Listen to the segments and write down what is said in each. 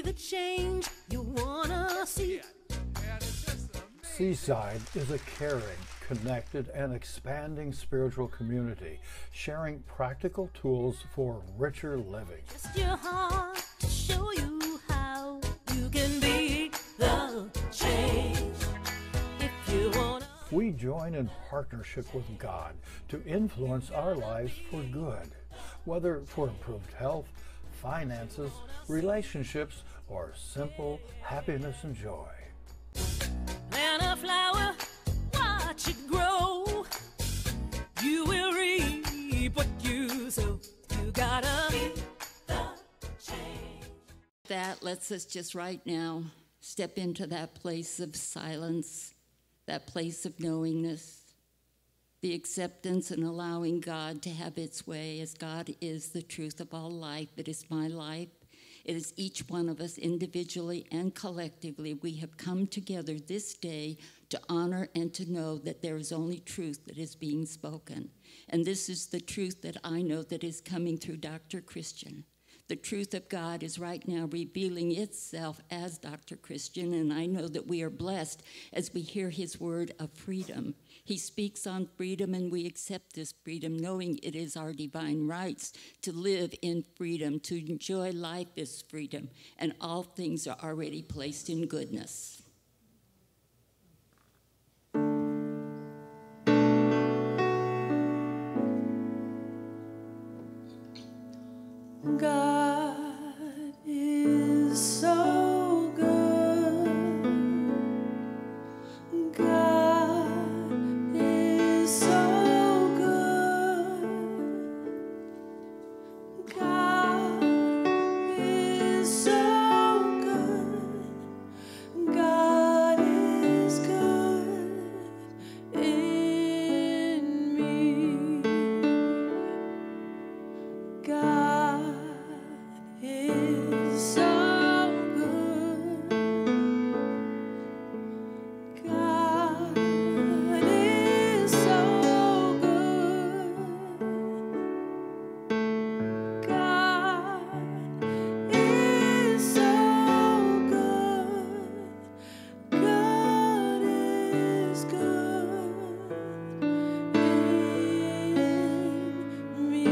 the change you wanna see. Seaside is a caring, connected, and expanding spiritual community, sharing practical tools for richer living. Just your heart to show you how you can be the change. If you wanna. We join in partnership with God to influence our lives for good, whether for improved health, finances, relationships, or simple happiness and joy. Plant a flower, watch it grow. You will reap what you sow. You gotta be the change. That lets us just right now step into that place of silence, that place of knowingness, the acceptance and allowing God to have its way, as God is the truth of all life. It is my life. It is each one of us individually and collectively. We have come together this day to honor and to know that there is only truth that is being spoken. And this is the truth that I know that is coming through Dr. Christian. The truth of God is right now revealing itself as Dr. Christian, and I know that we are blessed as we hear his word of freedom. He speaks on freedom, and we accept this freedom, knowing it is our divine rights to live in freedom, to enjoy life as freedom, and all things are already placed in goodness. God is so good. God is so good. God is so good. God is good in me. God is so good. God is so good. God is so good. God is good in me.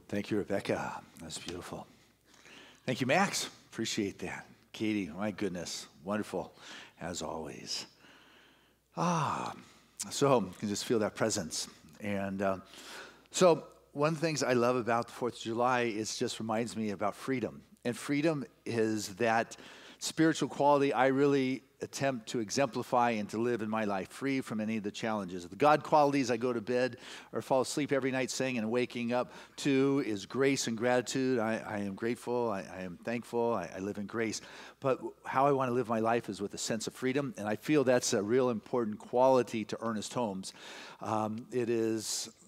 Thank you, Rebecca. That's beautiful. Thank you, Max. Appreciate that. Katie, my goodness, wonderful as always. So you can just feel that presence. And so one of the things I love about the 4th of July is just reminds me about freedom. And freedom is that spiritual quality I really attempt to exemplify and to live in my life, free from any of the challenges. The God qualities I go to bed or fall asleep every night saying and waking up to is grace and gratitude. I am grateful. I am thankful. I live in grace. But how I want to live my life is with a sense of freedom, and I feel that's a real important quality to Ernest Holmes.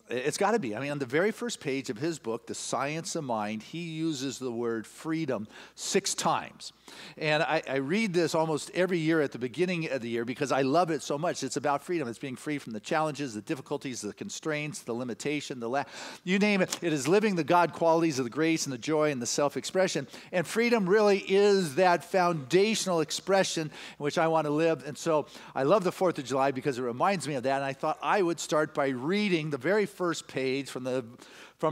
It's got to be. I mean, on the very first page of his book, The Science of Mind, he uses the word freedom 6 times. And I read this almost every year at the beginning of the year because I love it so much. It's about freedom. It's being free from the challenges, the difficulties, the constraints, the limitation, you name it. It is living the God qualities of the grace and the joy and the self-expression. And freedom really is that foundational expression in which I want to live. And so I love the 4th of July because it reminds me of that. And I thought I would start by reading the very first page from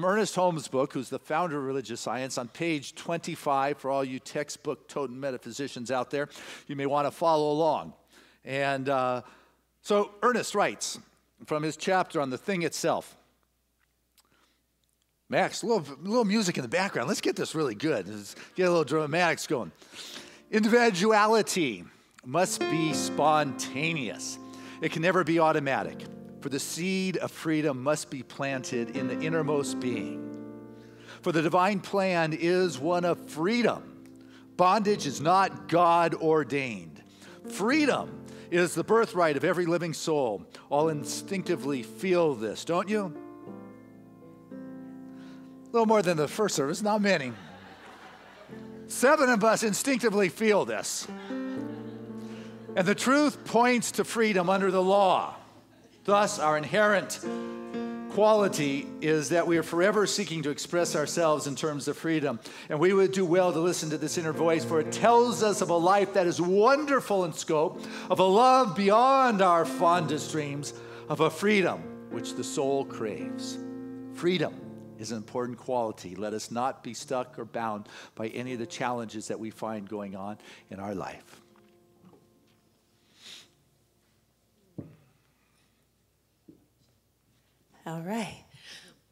Ernest Holmes' book, who's the founder of religious science, on page 25 for all you textbook-toting metaphysicians out there. You may want to follow along. And so Ernest writes from his chapter on the thing itself. Max, a little music in the background. Let's get this really good. Let's get a little dramatics going. Individuality must be spontaneous. It can never be automatic. For the seed of freedom must be planted in the innermost being. For the divine plan is one of freedom. Bondage is not God ordained. Freedom is the birthright of every living soul. All instinctively feel this, don't you? A little more than the first service, not many. 7 of us instinctively feel this. And the truth points to freedom under the law. Thus, our inherent quality is that we are forever seeking to express ourselves in terms of freedom. And we would do well to listen to this inner voice, for it tells us of a life that is wonderful in scope, of a love beyond our fondest dreams, of a freedom which the soul craves. Freedom is an important quality. Let us not be stuck or bound by any of the challenges that we find going on in our life. All right.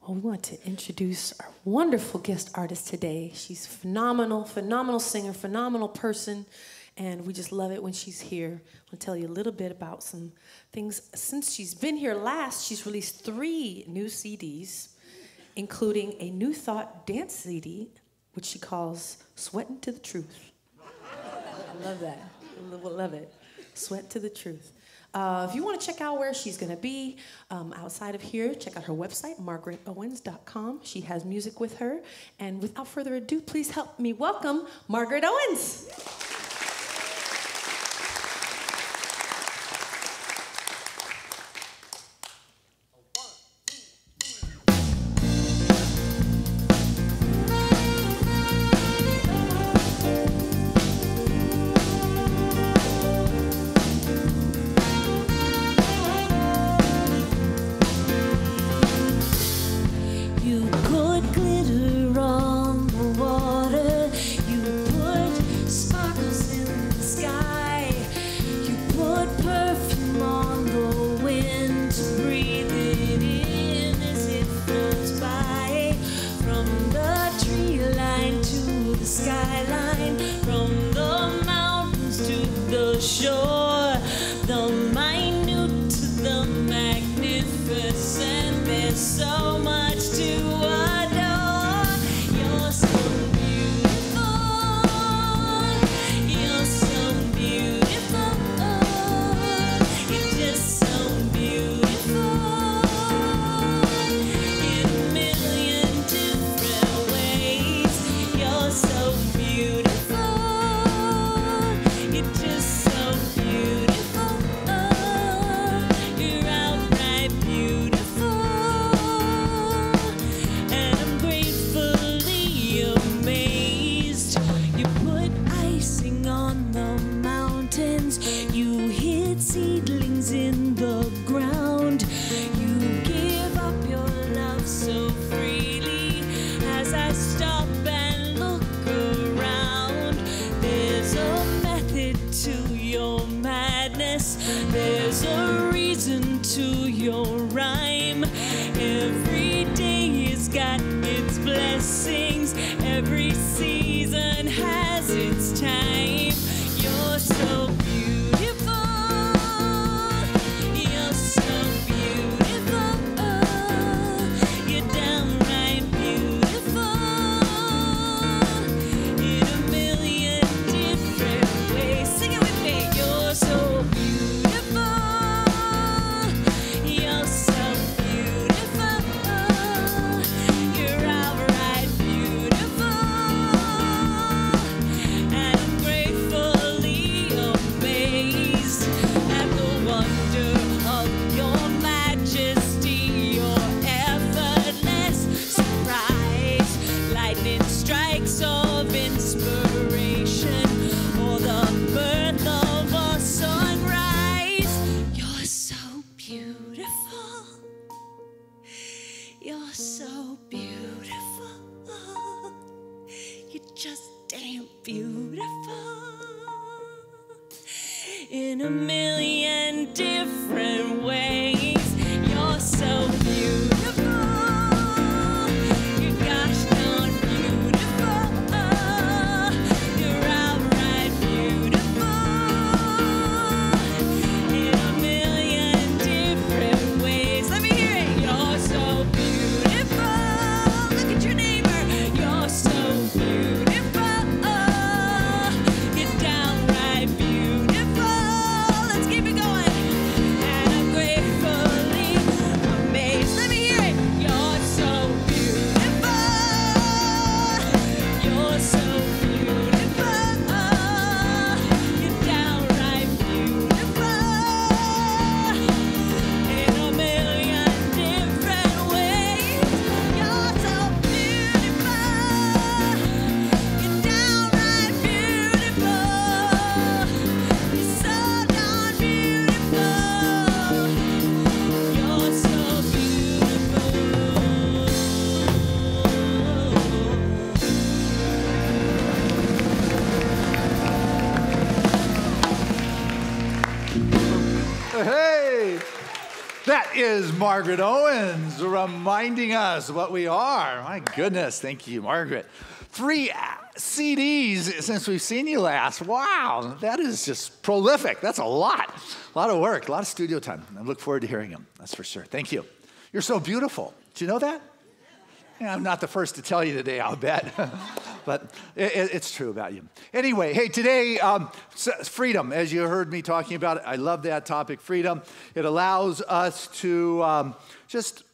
Well, we want to introduce our wonderful guest artist today. She's phenomenal singer, phenomenal person, and we just love it when she's here. I'll tell you a little bit about some things. Since she's been here last, she's released 3 new CDs, including a New Thought dance CD, which she calls Sweatin' to the Truth. I love that. We'll love it. Sweat to the Truth. If you want to check out where she's going to be outside of here, check out her website, margaretowens.com. She has music with her. And without further ado, please help me welcome Margaret Owens. You put glitter on the water. You put sparkles in the sky. You put perfume on the wind to breathe it in as it floats by. From the tree line to the skyline, from the mountains to the shore, the minute to the magnificent. There's so much to adore. You're so beautiful. You're so beautiful. You're just so beautiful in a million different ways. You're so beautiful. You're just so beautiful. You're outright beautiful. And I'm gratefully amazed. You put icing on the mountains. You hid seedlings in the ground. You give up your love so freely as I stop and look around. There's a method to your madness. There's a reason to your rhyme. Every day has got its blessings. Every season has its time. You're so beautiful. You're so beautiful. You're downright beautiful in a million different ways. Sing it with me. You're so beautiful. You're so beautiful. You're outright beautiful. And I'm gratefully amazed at the wonder of your majesty, your effortless surprise. Lightning strikes of inspiration, or the birth of a sunrise. You're so beautiful. You're so beautiful. You're just damn beautiful in a million different ways. You're so beautiful. You're gosh darn beautiful. You're outright beautiful in a million different ways. Let me hear it. You're so beautiful. Look at your neighbor. You're so beautiful. You're downright beautiful. Let's keep it going. That is Margaret Owens reminding us what we are. My goodness, thank you, Margaret. 3 CDs since we've seen you last. Wow, that is just prolific. That's a lot of work, a lot of studio time. I look forward to hearing them, that's for sure. Thank you. You're so beautiful. Do you know that? Yeah, I'm not the first to tell you today, I'll bet. But it's true about you. Anyway, hey, today, freedom, as you heard me talking about, I love that topic, freedom. It allows us to just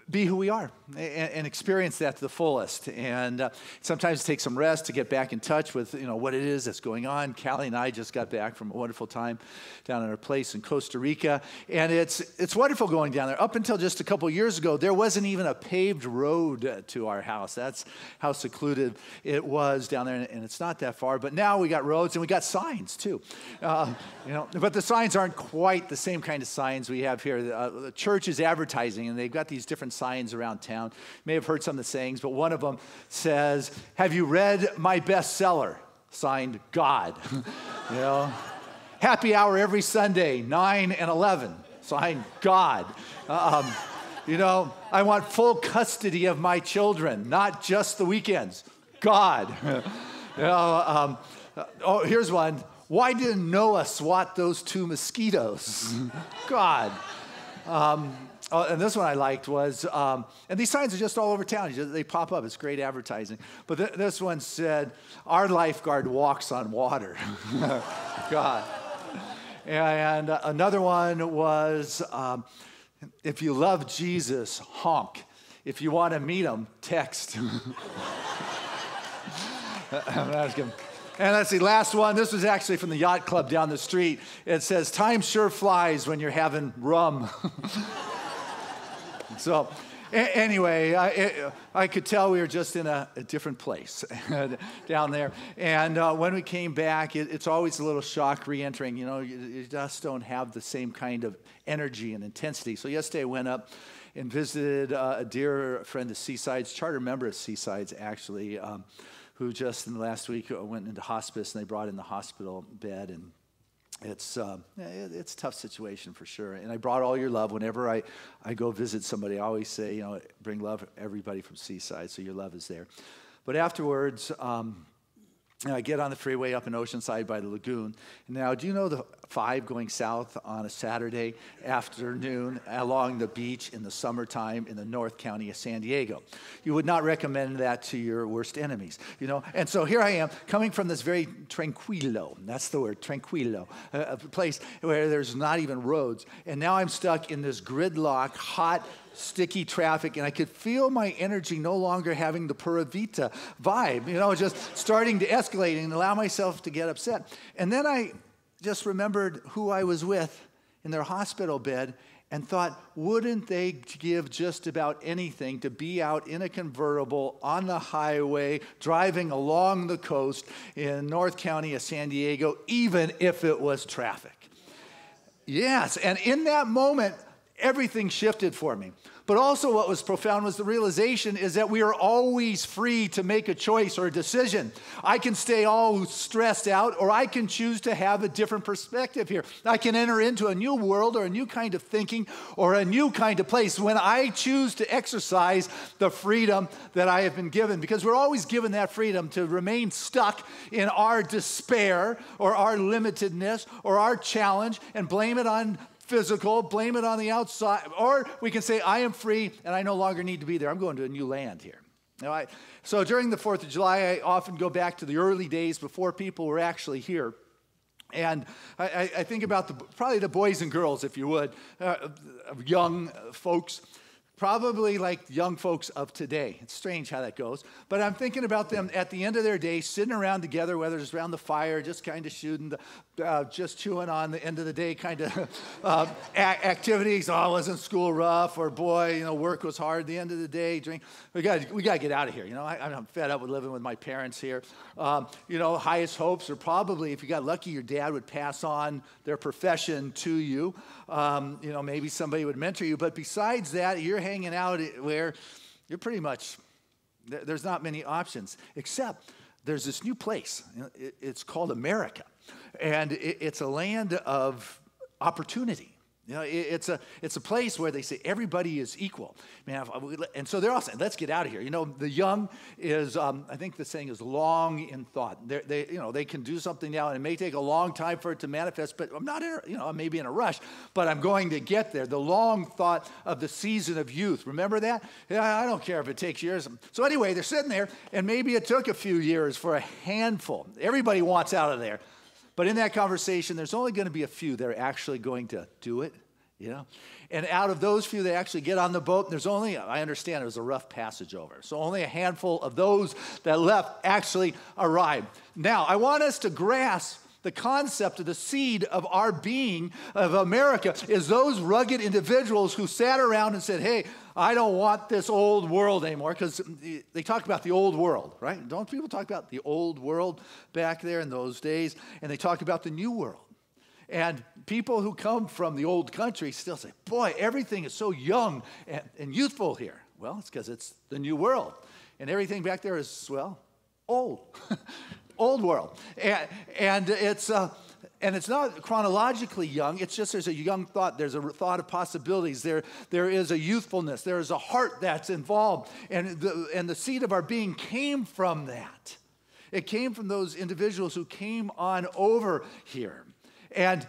be who we are and experience that to the fullest. And sometimes it takes some rest to get back in touch with, what it is that's going on. Callie and I just got back from a wonderful time down at our place in Costa Rica. And it's wonderful going down there. Up until just a couple years ago, there wasn't even a paved road to our house. That's how secluded it was down there. And it's not that far. But now we got roads and we got signs too. But the signs aren't quite the same kind of signs we have here. The church is advertising, and they've got these different signs around town. You may have heard some of the sayings, but one of them says, "Have you read my bestseller?" Signed, God. Happy hour every Sunday, 9 and 11. Signed, God. I want full custody of my children, not just the weekends. God. Here's one. Why didn't Noah swat those 2 mosquitoes? God. And this one I liked was, and these signs are just all over town. They pop up. It's great advertising. But this one said, "Our lifeguard walks on water." God. And another one was, "If you love Jesus, honk. If you want to meet him, text." And let's see, last one. This was actually from the yacht club down the street. It says, "Time sure flies when you're having rum." So anyway, I could tell we were just in a different place down there. And when we came back, it's always a little shock re-entering. You just don't have the same kind of energy and intensity. So yesterday I went up and visited a dear friend of Seaside's, charter member of Seaside's actually, who just in the last week went into hospice, and they brought in the hospital bed, and it's a tough situation for sure. And I brought all your love. Whenever I go visit somebody, I always say, bring love everybody from Seaside, so your love is there. But afterwards, I get on the freeway up in Oceanside by the lagoon. Now, do you know the 5 going south on a Saturday afternoon along the beach in the summertime in the North County of San Diego? You would not recommend that to your worst enemies, And so here I am coming from this very tranquilo, that's the word, tranquilo, a place where there's not even roads. And now I'm stuck in this gridlock, hot, sticky traffic, and I could feel my energy no longer having the Pura Vita vibe, just starting to escalate and allow myself to get upset. And then I just remembered who I was with in their hospital bed and thought, wouldn't they give just about anything to be out in a convertible on the highway, driving along the coast in North County of San Diego, even if it was traffic? Yes, and in that moment, everything shifted for me. But also what was profound was the realization is that we are always free to make a choice or a decision. I can stay all stressed out, or I can choose to have a different perspective here. I can enter into a new world or a new kind of thinking or a new kind of place when I choose to exercise the freedom that I have been given. Because we're always given that freedom to remain stuck in our despair or our limitedness or our challenge and blame it on physical, blame it on the outside, or we can say, I am free and I no longer need to be there. I'm going to a new land here. So during the 4th of July, I often go back to the early days before people were actually here. And I think about probably the boys and girls, if you would, young folks, probably like young folks of today. It's strange how that goes. But I'm thinking about them at the end of their day, sitting around together, whether it's around the fire, just kind of shooting, just chewing on the end of the day kind of activities. Oh, wasn't school rough? Or boy, work was hard. The end of the day, drink. We got to get out of here. I'm fed up with living with my parents here. Highest hopes are probably, if you got lucky, your dad would pass on their profession to you. Maybe somebody would mentor you. But besides that, you're hanging out where you're pretty much, there's not many options, except there's this new place. It's called America. And it's a land of opportunity. You know, it's a place where they say everybody is equal. Man, and so they're all saying, let's get out of here. You know, the young is, I think the saying is long in thought. They can do something now, and it may take a long time for it to manifest, but I'm not, maybe in a rush, but I'm going to get there. The long thought of the season of youth. Remember that? Yeah, I don't care if it takes years. So anyway, they're sitting there, and maybe it took a few years for a handful. Everybody wants out of there. But in that conversation, there's only going to be a few that are actually going to do it, you know. And out of those few, they actually get on the boat. And there's only, I understand it was a rough passage over. So only a handful of those that left actually arrived. Now, I want us to grasp the concept of the seed of our being, of America, is those rugged individuals who sat around and said, hey, I don't want this old world anymore, because they talk about the old world, right? Don't people talk about the old world back there in those days? And they talk about the new world. And people who come from the old country still say, boy, everything is so young and youthful here. Well, it's because it's the new world. And everything back there is, well, old. Old world. And it's not chronologically young. It's just there's a young thought. There's a thought of possibilities. There is a youthfulness. There is a heart that's involved. And the seed of our being came from that. It came from those individuals who came on over here. And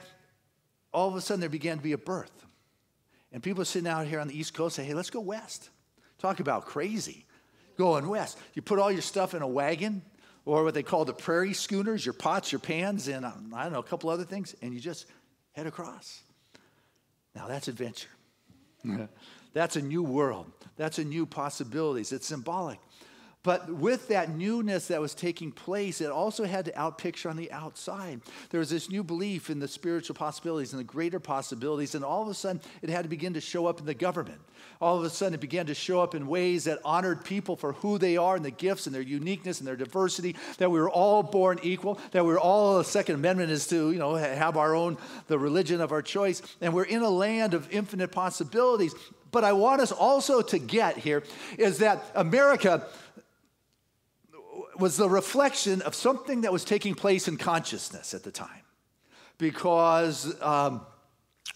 all of a sudden there began to be a birth. And people are sitting out here on the East Coast say, hey, let's go west. Talk about crazy. Going west. You put all your stuff in a wagon, or what they call the prairie schooners, your pots, your pans, and I don't know, a couple other things, and you just head across. Now that's adventure. That's a new world. That's a new possibilities. It's symbolic. But with that newness that was taking place, it also had to outpicture on the outside. There was this new belief in the spiritual possibilities and the greater possibilities, and all of a sudden, it had to begin to show up in the government. All of a sudden, it began to show up in ways that honored people for who they are and the gifts and their uniqueness and their diversity, that we were all born equal, that we were all, the Second Amendment is to, have our own, the religion of our choice, and we're in a land of infinite possibilities. But I want us also to get here is that America was the reflection of something that was taking place in consciousness at the time. Because,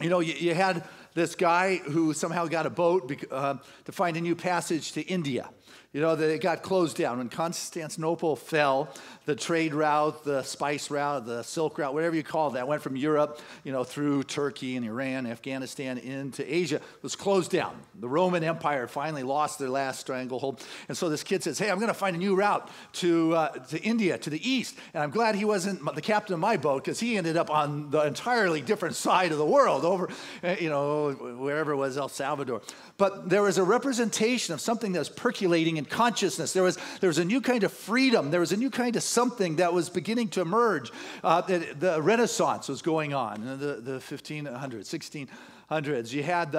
you had this guy who somehow got a boat to find a new passage to India. That it got closed down. When Constantinople fell, the trade route, the spice route, the silk route, whatever you call that, went from Europe, through Turkey and Iran, Afghanistan, into Asia, was closed down. The Roman Empire finally lost their last stranglehold. And so this kid says, hey, I'm going to find a new route to India, to the east. And I'm glad he wasn't the captain of my boat, because he ended up on the entirely different side of the world, over, wherever it was, El Salvador. But there was a representation of something that was percolating in consciousness. There was a new kind of freedom. There was a new kind of something that was beginning to emerge. The Renaissance was going on in the 1500s, 1600s. You had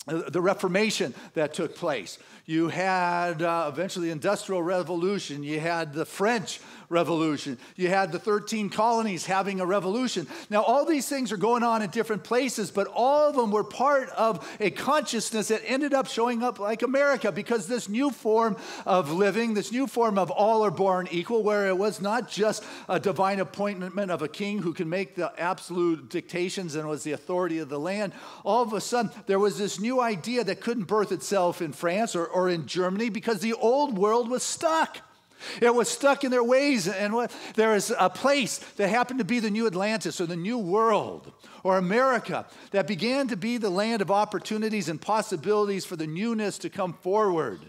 the Reformation that took place. You had eventually the Industrial Revolution. You had the French Revolution. You had the 13 colonies having a revolution. Now, all these things are going on in different places, but all of them were part of a consciousness that ended up showing up like America, because this new form of living, this new form of all are born equal, where it was not just a divine appointment of a king who can make the absolute dictations and was the authority of the land. All of a sudden, there was this new idea that couldn't birth itself in France or in Germany, because the old world was stuck. It was stuck in their ways, and there is a place that happened to be the new Atlantis, or the new world, or America, that began to be the land of opportunities and possibilities for the newness to come forward.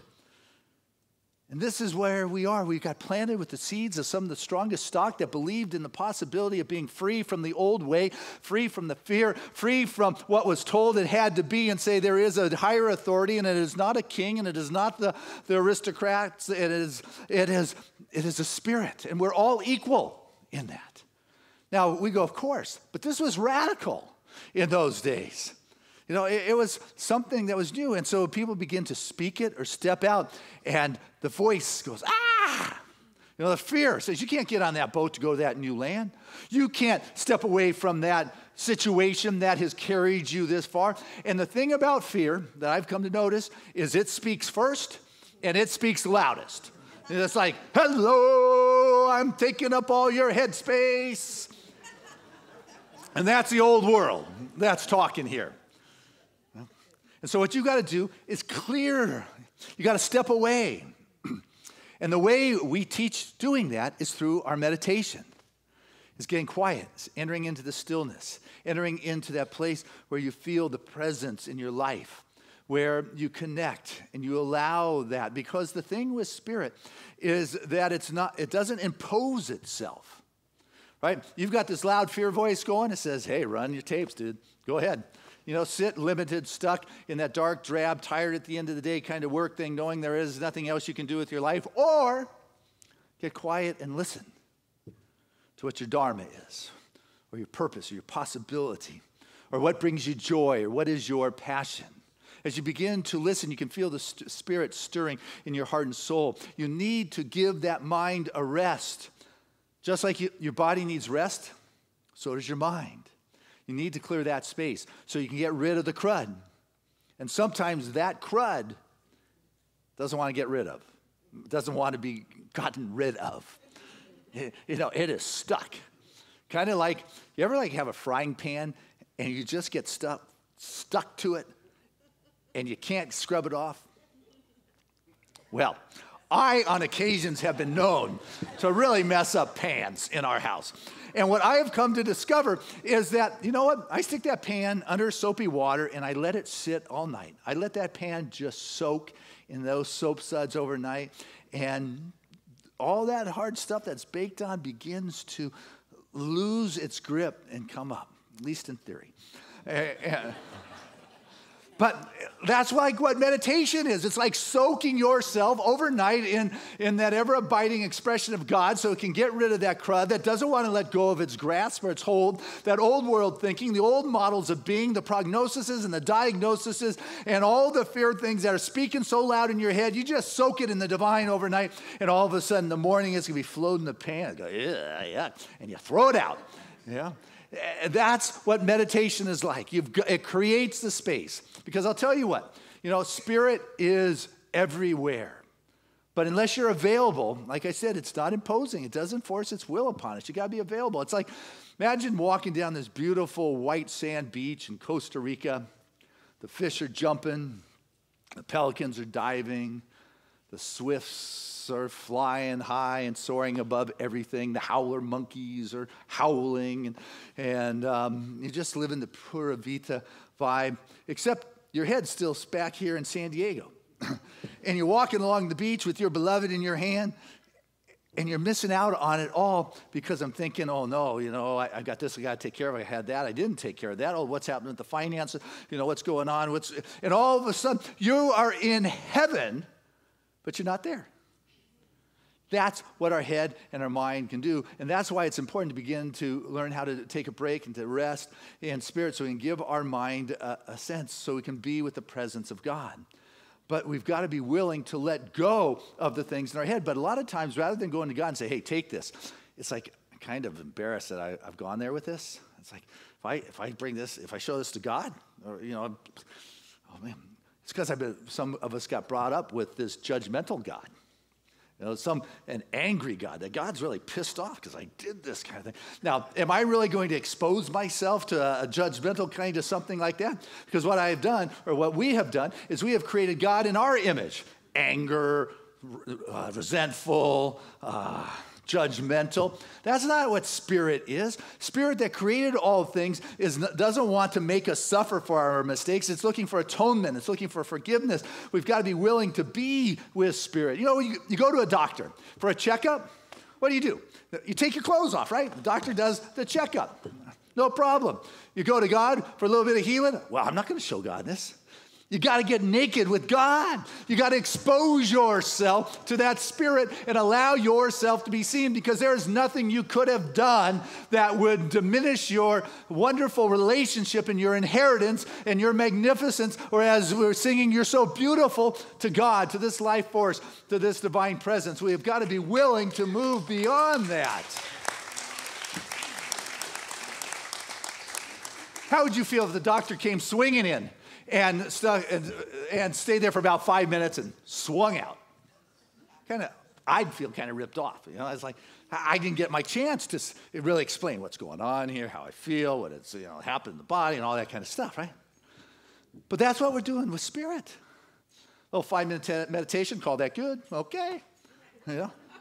And this is where we are. We got planted with the seeds of some of the strongest stock that believed in the possibility of being free from the old way, free from the fear, free from what was told it had to be, and say there is a higher authority, and it is not a king, and it is not the aristocrats. It is a spirit, and we're all equal in that. Now, we go, of course, but this was radical in those days. It was something that was new. And so people begin to speak it or step out, and the voice goes, ah! The fear says, you can't get on that boat to go to that new land. You can't step away from that situation that has carried you this far. And the thing about fear that I've come to notice is it speaks first, and it speaks loudest. And it's like, hello, I'm taking up all your headspace. And that's the old world that's talking here. And so what you got to do is clear. You got to step away. And the way we teach doing that is through our meditation. It's getting quiet. It's entering into the stillness. Entering into that place where you feel the presence in your life, where you connect and you allow that. Because the thing with spirit is that it doesn't impose itself. Right? You've got this loud fear voice going. It says, hey, run your tapes, dude. Go ahead. Sit limited, stuck in that dark, drab, tired at the end of the day kind of work thing, knowing there is nothing else you can do with your life. Or get quiet and listen to what your dharma is, or your purpose, or your possibility, or what brings you joy, or what is your passion. As you begin to listen, you can feel the Spirit stirring in your heart and soul. You need to give that mind a rest. Just like your body needs rest, so does your mind. You need to clear that space so you can get rid of the crud. And sometimes that crud doesn't want to get rid of. Doesn't want to be gotten rid of. It is stuck. Kind of like, you ever have a frying pan and you just get stuck to it and you can't scrub it off? Well, I, on occasions, have been known to really mess up pans in our house. And what I have come to discover is that, I stick that pan under soapy water and I let it sit all night. I let that pan just soak in those soap suds overnight. And all that hard stuff that's baked on begins to lose its grip and come up, at least in theory. But that's like what meditation is. It's like soaking yourself overnight in that ever-abiding expression of God so it can get rid of that crud that doesn't want to let go of its grasp or its hold, that old world thinking, the old models of being, the prognoses and the diagnoses, and all the fear things that are speaking so loud in your head. You just soak it in the divine overnight, and all of a sudden, in the morning, it's going to be floating in the pan. Go, yeah, and you throw it out. Yeah. That's what meditation is like. It creates the space. Because I'll tell you what, spirit is everywhere. But unless you're available, like I said, it's not imposing. It doesn't force its will upon us. You got to be available. It's like, imagine walking down this beautiful white sand beach in Costa Rica. The fish are jumping. The pelicans are diving. The swifts are flying high and soaring above everything. The howler monkeys are howling. And you just live in the Pura Vida vibe, except your head's still back here in San Diego. And you're walking along the beach with your beloved in your hand, and you're missing out on it all because I'm thinking, oh no, I got this, I got to take care of it. I had that, I didn't take care of that. Oh, what's happening with the finances? What's going on? And all of a sudden, you are in heaven, but you're not there. That's what our head and our mind can do. And that's why it's important to begin to learn how to take a break and to rest in spirit so we can give our mind a sense so we can be with the presence of God. But we've got to be willing to let go of the things in our head. But a lot of times, rather than going to God and say, hey, take this, it's like I'm kind of embarrassed that I've gone there with this. It's like, if I show this to God, or, oh man, it's because some of us got brought up with this judgmental God. An angry God, that God's really pissed off because I did this kind of thing. Now, am I really going to expose myself to a judgmental kind of something like that? Because what I have done, or what we have done, is we have created God in our image. Anger, resentful, judgmental. That's not what spirit is. Spirit that created all things doesn't want to make us suffer for our mistakes. It's looking for atonement. It's looking for forgiveness. We've got to be willing to be with spirit. You go to a doctor for a checkup. What do? You take your clothes off, right? The doctor does the checkup. No problem. You go to God for a little bit of healing. Well, I'm not going to show God this. You got to get naked with God. You got to expose yourself to that spirit and allow yourself to be seen, because there is nothing you could have done that would diminish your wonderful relationship and your inheritance and your magnificence. Or as we're singing, you're so beautiful to God, to this life force, to this divine presence. We have got to be willing to move beyond that. How would you feel if the doctor came swinging in and stayed there for about 5 minutes and swung out? Kind of I'd feel kind of ripped off. You know, I was like, I didn't get my chance to really explain what's going on here, how I feel, what it's, happened in the body and all that kind of stuff, right? But that's what we're doing with spirit. A little 5-minute meditation, call that good? Okay.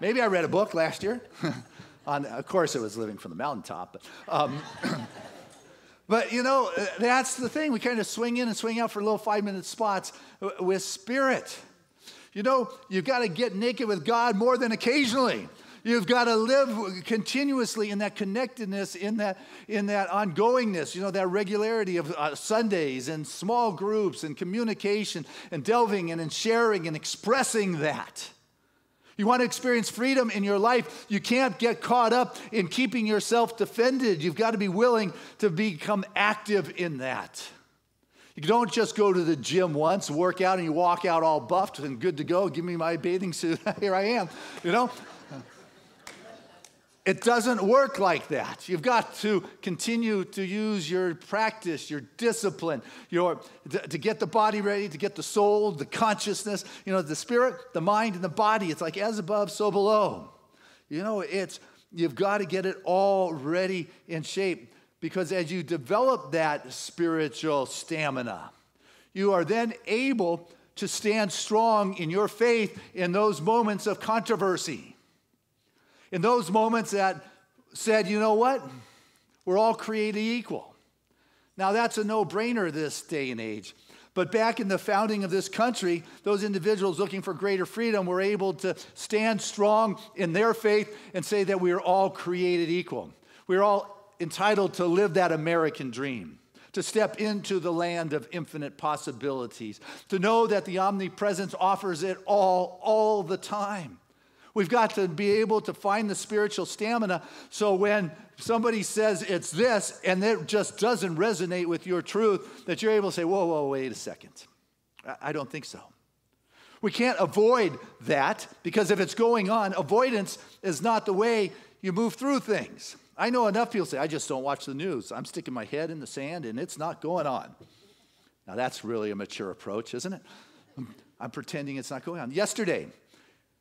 Maybe I read a book last year. Of course, it was Living from the Mountaintop. But, that's the thing. We kind of swing in and swing out for little 5-minute spots with spirit. You've got to get naked with God more than occasionally. You've got to live continuously in that connectedness, in that ongoingness, that regularity of Sundays and small groups and communication and delving and sharing and expressing that. You want to experience freedom in your life, you can't get caught up in keeping yourself defended. You've got to be willing to become active in that. You don't just go to the gym once, work out, and you walk out all buffed and good to go. Give me my bathing suit. Here I am, It doesn't work like that. You've got to continue to use your practice, your discipline, to get the body ready, to get the soul, the consciousness, the spirit, the mind, and the body. It's like as above, so below. You've got to get it all ready in shape, because as you develop that spiritual stamina, you are then able to stand strong in your faith in those moments of controversy. In those moments that said, you know what? We're all created equal. Now, that's a no-brainer this day and age. But back in the founding of this country, those individuals looking for greater freedom were able to stand strong in their faith and say that we are all created equal. We're all entitled to live that American dream, to step into the land of infinite possibilities, to know that the omnipresence offers it all the time. We've got to be able to find the spiritual stamina so when somebody says it's this and it just doesn't resonate with your truth, that you're able to say, whoa, wait a second. I don't think so. We can't avoid that, because if it's going on, avoidance is not the way you move through things. I know enough people say, I just don't watch the news. I'm sticking my head in the sand and it's not going on. Now that's really a mature approach, isn't it? I'm pretending it's not going on. Yesterday,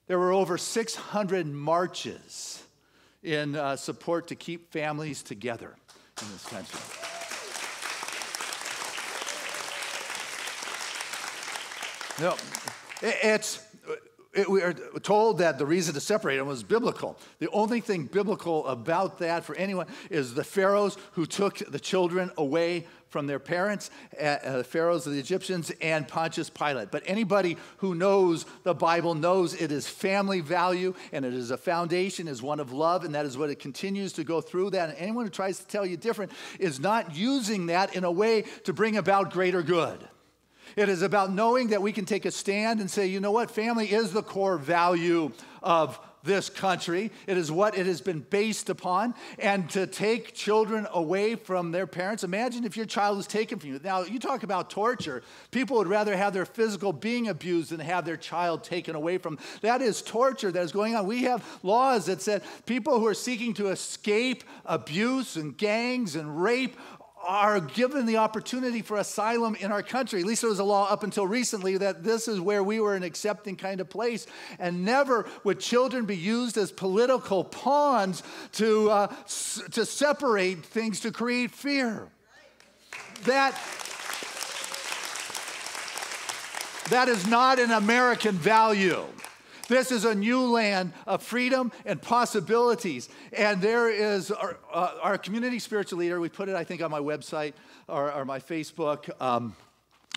there were over 600 marches in support to keep families together in this country. We are told that the reason to separate them was biblical. The only thing biblical about that for anyone is the pharaohs who took the children away from their parents, the pharaohs of the Egyptians, and Pontius Pilate. But anybody who knows the Bible knows it is family value, and it is a foundation, is one of love, and that is what it continues to go through that. And anyone who tries to tell you different is not using that in a way to bring about greater good. It is about knowing that we can take a stand and say, you know what, family is the core value of this country. It is what it has been based upon. And to take children away from their parents, imagine if your child was taken from you. Now, you talk about torture. People would rather have their physical being abused than have their child taken away from them. That is torture that is going on. We have laws that said people who are seeking to escape abuse and gangs and rape are given the opportunity for asylum in our country. At least there was a law up until recently that this is where we were an accepting kind of place. And never would children be used as political pawns to separate things, to create fear. That is not an American value. This is a new land of freedom and possibilities. And there is our community spiritual leader. We put it, I think, on my website or my Facebook,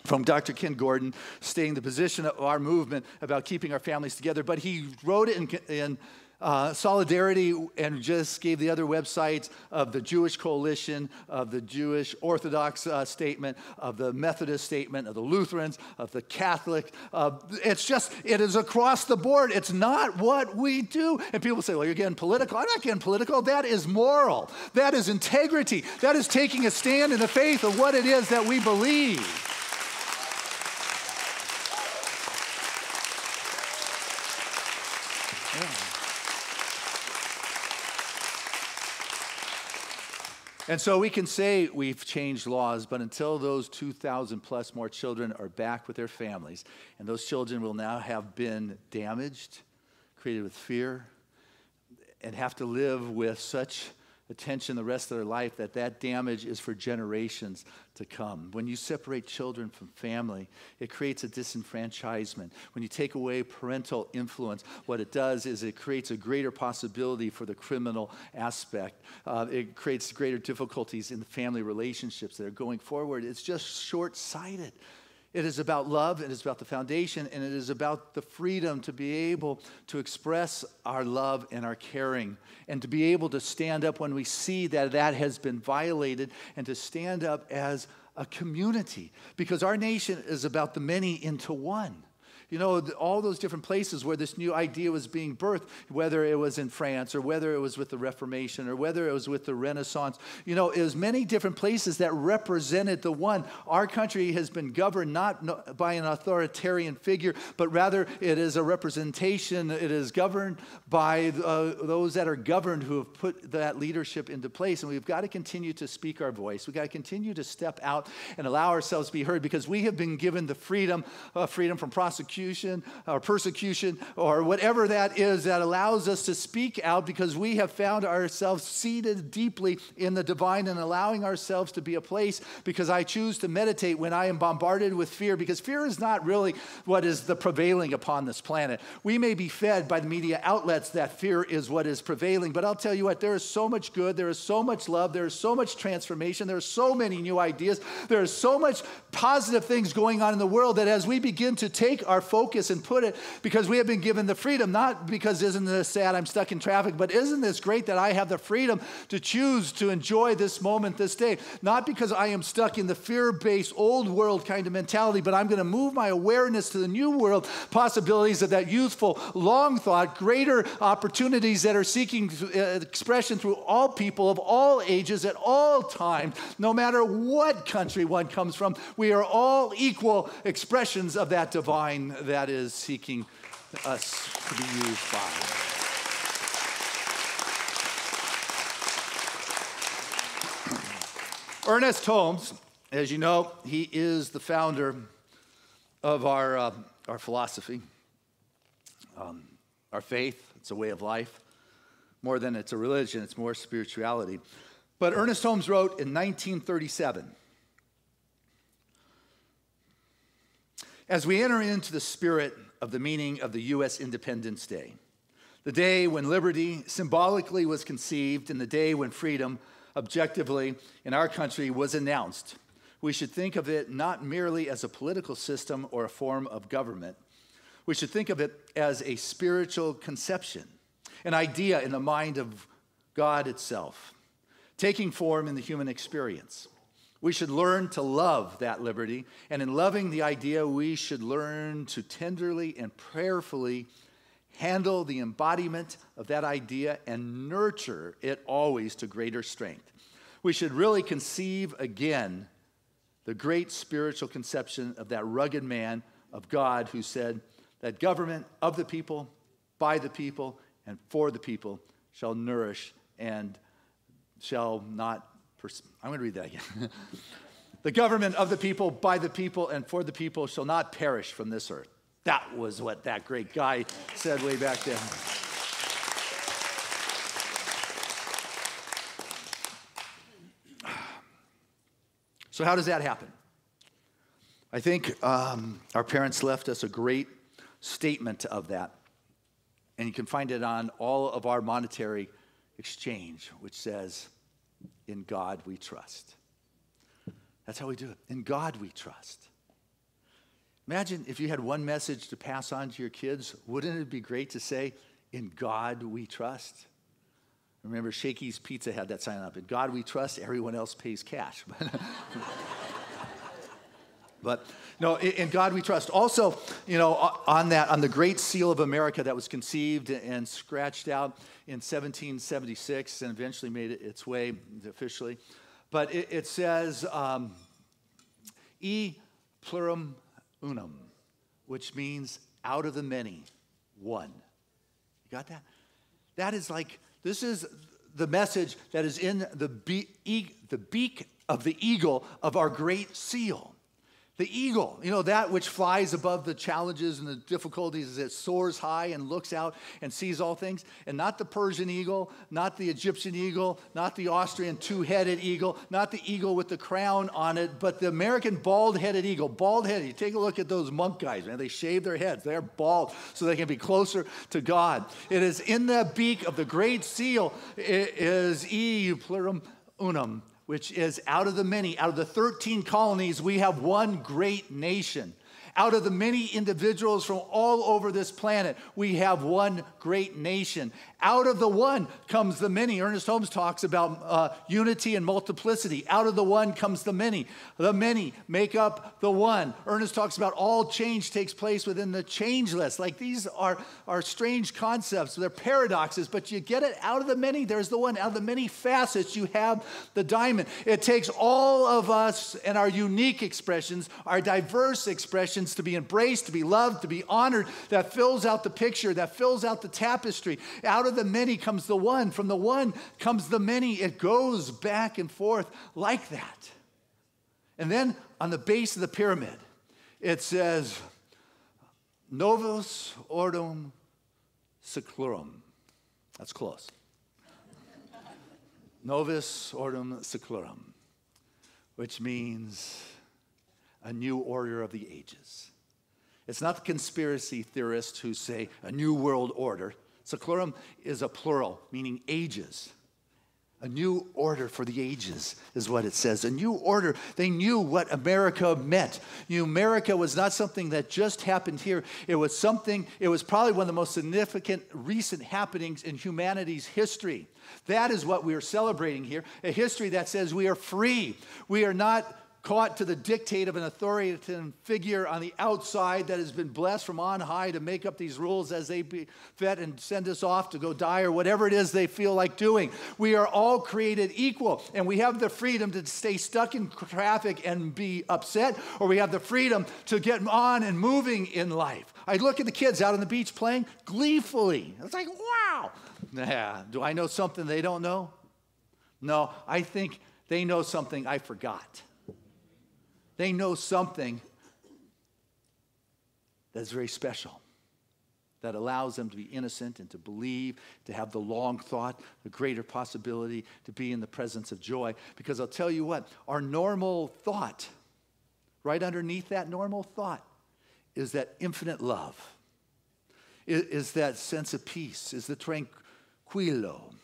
from Dr. Ken Gordon, stating the position of our movement about keeping our families together. But he wrote it in solidarity and just gave the other websites of the Jewish Coalition, of the Jewish Orthodox statement, of the Methodist statement, of the Lutherans, of the Catholic. It is across the board. It's not what we do. And people say, well, you're getting political. I'm not getting political. That is moral. That is integrity. That is taking a stand in the faith of what it is that we believe. And so we can say we've changed laws, but until those 2,000 plus more children are back with their families, and those children will now have been damaged, created with fear, and have to live with such attention the rest of their life that damage is for generations to come. When you separate children from family, it creates a disenfranchisement. When you take away parental influence, what it does is it creates a greater possibility for the criminal aspect. It creates greater difficulties in the family relationships that are going forward. It's just short-sighted. It is about love, it is about the foundation, and it is about the freedom to be able to express our love and our caring, and to be able to stand up when we see that has been violated, and to stand up as a community, because our nation is about the many into one. You know, all those different places where this new idea was being birthed, whether it was in France or whether it was with the Reformation or whether it was with the Renaissance, you know, it was many different places that represented the one. Our country has been governed not by an authoritarian figure, but rather it is a representation. It is governed by those that are governed who have put that leadership into place. And we've got to continue to speak our voice. We've got to continue to step out and allow ourselves to be heard, because we have been given the freedom from prosecution or persecution or whatever that is that allows us to speak out, because we have found ourselves seated deeply in the divine and allowing ourselves to be a place, because I choose to meditate when I am bombarded with fear, because fear is not really what is the prevailing upon this planet. We may be fed by the media outlets that fear is what is prevailing, but I'll tell you what, there is so much good, there is so much love, there is so much transformation, there are so many new ideas, there is so much positive things going on in the world, that as we begin to take our focus and put it, because we have been given the freedom, not because isn't this sad I'm stuck in traffic, but isn't this great that I have the freedom to choose to enjoy this moment, this day, not because I am stuck in the fear-based old world kind of mentality, but I'm going to move my awareness to the new world possibilities of that youthful, long thought, greater opportunities that are seeking expression through all people of all ages at all times, no matter what country one comes from. We are all equal expressions of that divine that is seeking us to be used by. Ernest Holmes, as you know, he is the founder of our philosophy, our faith. It's a way of life. More than it's a religion, it's more spirituality. But Ernest Holmes wrote in 1937, as we enter into the spirit of the meaning of the U.S. Independence Day, the day when liberty symbolically was conceived and the day when freedom objectively in our country was announced, we should think of it not merely as a political system or a form of government. We should think of it as a spiritual conception, an idea in the mind of God itself, taking form in the human experience. We should learn to love that liberty, and in loving the idea, we should learn to tenderly and prayerfully handle the embodiment of that idea and nurture it always to greater strength. We should really conceive again the great spiritual conception of that rugged man of God who said that government of the people, by the people, and for the people shall nourish and shall not I'm going to read that again. The government of the people, by the people, and for the people shall not perish from this earth. That was what that great guy said way back then. So how does that happen? I think our parents left us a great statement of that. And you can find it on all of our monetary exchange, which says, in God we trust. That's how we do it. In God we trust. Imagine if you had one message to pass on to your kids. Wouldn't it be great to say, in God we trust? Remember, Shakey's Pizza had that sign up. In God we trust, everyone else pays cash. But no, in God we trust. Also, you know, on the Great Seal of America that was conceived and scratched out in 1776 and eventually made its way officially. But it says, E pluribus unum, which means out of the many, one. You got that? That is like, this is the message that is in the beak of the eagle of our Great Seal. The eagle, that which flies above the challenges and the difficulties as it soars high and looks out and sees all things. And not the Persian eagle, not the Egyptian eagle, not the Austrian two-headed eagle, not the eagle with the crown on it, but the American bald-headed eagle. Bald-headed. You take a look at those monk guys, man. They shave their heads. They're bald so they can be closer to God. It is in the beak of the great seal is E pluribus unum, which is out of the many, out of the 13 colonies, we have one great nation. Out of the many individuals from all over this planet, we have one great nation. Out of the one comes the many. Ernest Holmes talks about unity and multiplicity. Out of the one comes the many. The many make up the one. Ernest talks about all change takes place within the changeless. Like these are strange concepts. They're paradoxes, but you get it. Out of the many, there's the one. Out of the many facets, you have the diamond. It takes all of us and our unique expressions, our diverse expressions to be embraced, to be loved, to be honored. That fills out the picture, that fills out the tapestry. Out of the many comes the one. From the one comes the many. It goes back and forth like that. And then on the base of the pyramid, it says, Novus Ordum Seclorum. That's close. Novus Ordum Seclorum, which means a new order of the ages. It's not the conspiracy theorists who say a new world order. Seclorum is a plural, meaning ages. A new order for the ages is what it says. A new order. They knew what America meant. America was not something that just happened here. It was probably one of the most significant recent happenings in humanity's history. That is what we are celebrating here. A history that says we are free. We are not caught to the dictate of an authoritative figure on the outside that has been blessed from on high to make up these rules as they fit and send us off to go die or whatever it is they feel like doing. We are all created equal, and we have the freedom to stay stuck in traffic and be upset, or we have the freedom to get on and moving in life. I look at the kids out on the beach playing gleefully. It's like, wow. Yeah. Do I know something they don't know? No, I think they know something I forgot. They know something that's very special, that allows them to be innocent and to believe, to have the long thought, the greater possibility to be in the presence of joy. Because I'll tell you what, our normal thought, right underneath that normal thought, is that infinite love, is that sense of peace, is the tranquillo,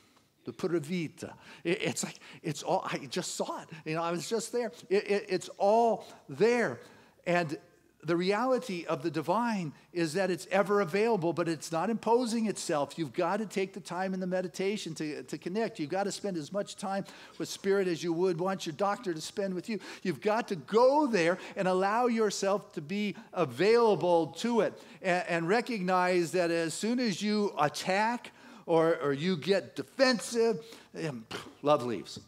the pura vita. It's like, it's all, I just saw it. I was just there. It's all there. And the reality of the divine is that it's ever available, but it's not imposing itself. You've got to take the time in the meditation to connect. You've got to spend as much time with Spirit as you would want your doctor to spend with you. You've got to go there and allow yourself to be available to it and recognize that as soon as you attack or you get defensive, love leaves.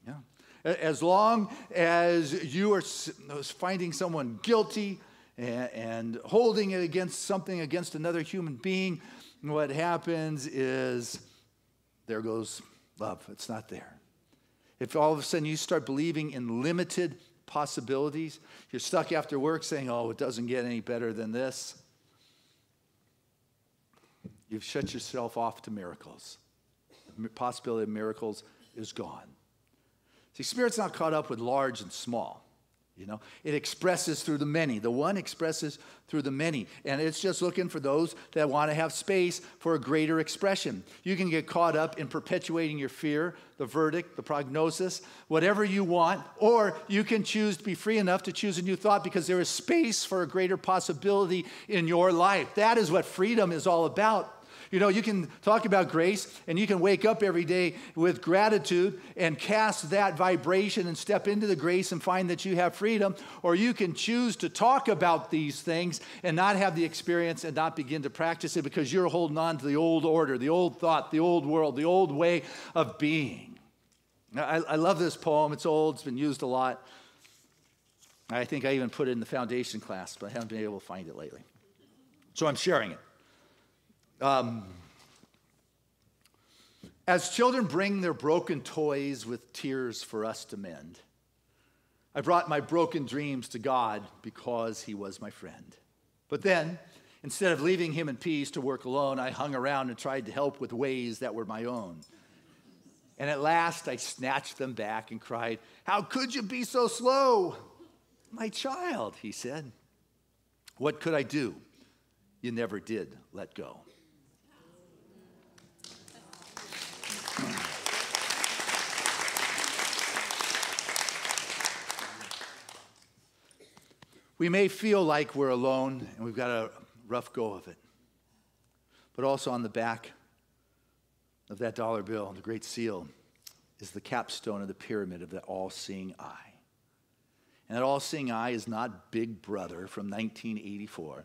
Yeah. As long as you are finding someone guilty and holding it against another human being, what happens is there goes love. It's not there. If all of a sudden you start believing in limited possibilities, you're stuck after work saying, oh, it doesn't get any better than this. You've shut yourself off to miracles. The possibility of miracles is gone. See, Spirit's not caught up with large and small. It expresses through the many. The one expresses through the many. And it's just looking for those that want to have space for a greater expression. You can get caught up in perpetuating your fear, the verdict, the prognosis, whatever you want, or you can choose to be free enough to choose a new thought because there is space for a greater possibility in your life. That is what freedom is all about. You can talk about grace, and you can wake up every day with gratitude and cast that vibration and step into the grace and find that you have freedom. Or you can choose to talk about these things and not have the experience and not begin to practice it because you're holding on to the old order, the old thought, the old world, the old way of being. I love this poem. It's old. It's been used a lot. I think I even put it in the foundation class, but I haven't been able to find it lately. So I'm sharing it. As children bring their broken toys with tears for us to mend, I brought my broken dreams to God because he was my friend. But then, instead of leaving him in peace to work alone, I hung around and tried to help with ways that were my own. And at last, I snatched them back and cried, "How could you be so slow?" "My child," he said, "what could I do? You never did let go." We may feel like we're alone and we've got a rough go of it. But also on the back of that dollar bill, the Great Seal, is the capstone of the pyramid of the all-seeing eye. And that all-seeing eye is not Big Brother from 1984.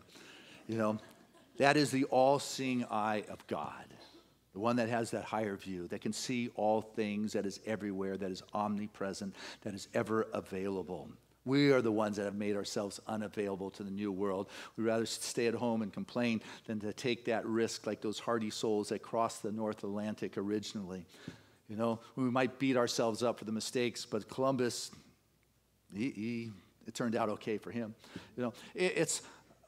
That is the all-seeing eye of God, the one that has that higher view, that can see all things, that is everywhere, that is omnipresent, that is ever available. We are the ones that have made ourselves unavailable to the new world. We'd rather stay at home and complain than to take that risk like those hardy souls that crossed the North Atlantic originally. We might beat ourselves up for the mistakes, but Columbus, it turned out okay for him. It's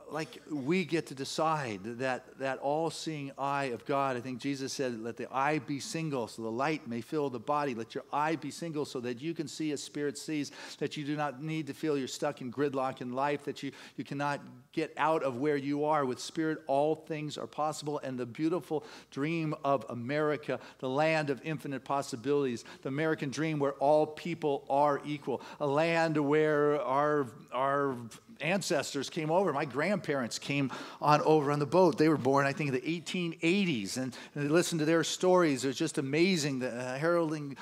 like we get to decide that all-seeing eye of God. I think Jesus said, "Let the eye be single so the light may fill the body." Let your eye be single so that you can see as Spirit sees, that you do not need to feel you're stuck in gridlock in life, that you cannot get out of where you are. With Spirit, all things are possible. And the beautiful dream of America, the land of infinite possibilities, the American dream where all people are equal, a land where our ancestors came over. My grandparents came on over on the boat. They were born, I think, in the 1880s, and they listened to their stories. It was just amazing, the heralding,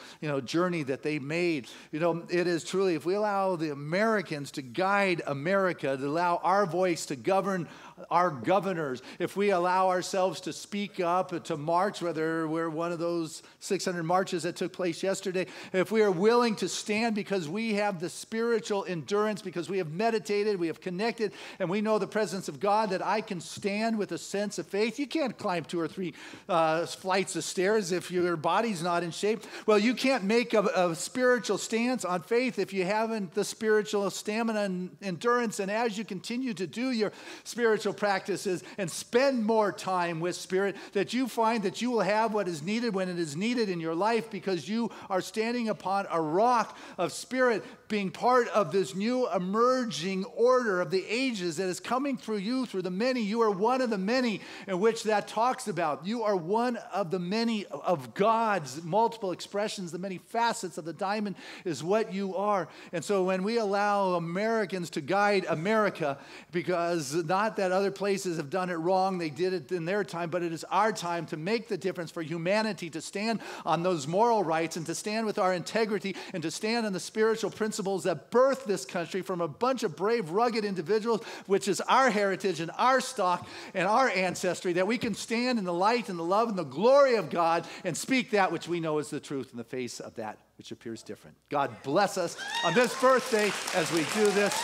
journey that they made. It is truly, if we allow the Americans to guide America, to allow our voice to govern our governors, if we allow ourselves to speak up, to march, whether we're one of those 600 marches that took place yesterday, if we are willing to stand because we have the spiritual endurance, because we have meditated, we have connected, and we know the presence of God, that I can stand with a sense of faith. You can't climb 2 or 3 flights of stairs if your body's not in shape. Well, you can't make a spiritual stance on faith if you haven't the spiritual stamina and endurance. And as you continue to do your spiritual practices and spend more time with Spirit, that you find that you will have what is needed when it is needed in your life, because you are standing upon a rock of Spirit, being part of this new emerging order of the ages that is coming through you, through the many. You are one of the many in which that talks about. You are one of the many of God's multiple expressions. The many facets of the diamond is what you are. And so when we allow Americans to guide America, because not that other places have done it wrong, they did it in their time, but it is our time to make the difference for humanity, to stand on those moral rights and to stand with our integrity and to stand on the spiritual principles that birthed this country from a bunch of brave, rugged individuals, which is our heritage and our stock and our ancestry, that we can stand in the light and the love and the glory of God and speak that which we know is the truth in the face of that which appears different. God bless us on this birthday as we do this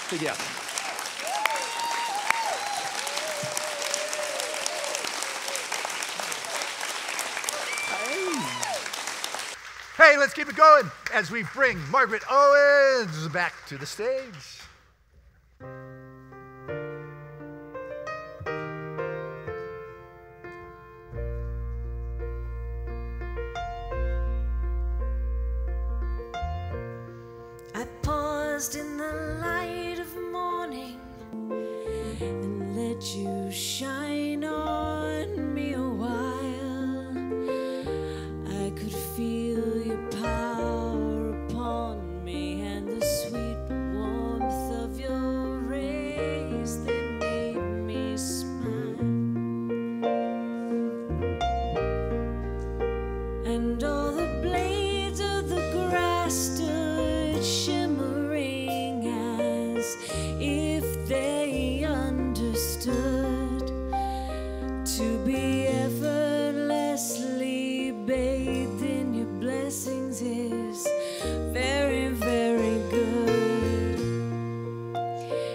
together. Hey, let's keep it going as we bring Margaret Owens back to the stage. I paused in the light of morning and let you shine on me a while. I could feel your power upon me and the sweet warmth of your rays that made me smile. And all the blades of the grass stood shimmering as if they understood. To be effortlessly bathed in your blessings is very, very good.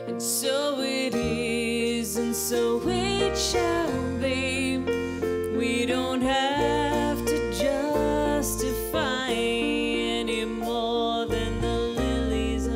And so it is, and so it shall be. We don't have to justify any more than the lilies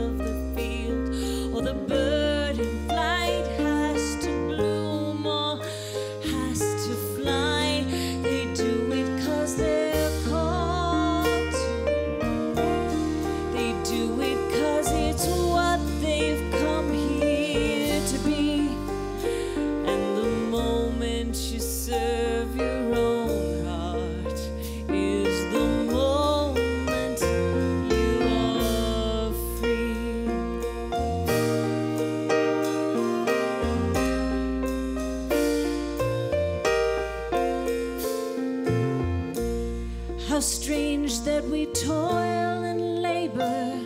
toil and labor,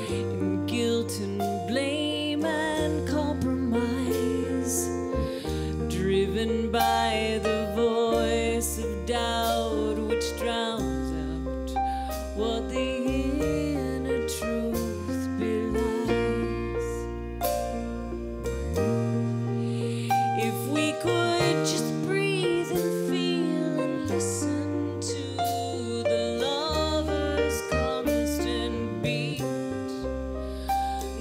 in guilt and blame and compromise, driven by the voice of doubt which drowns out what the inner truth belies. If we could just breathe and feel and listen to the lover's constant beat,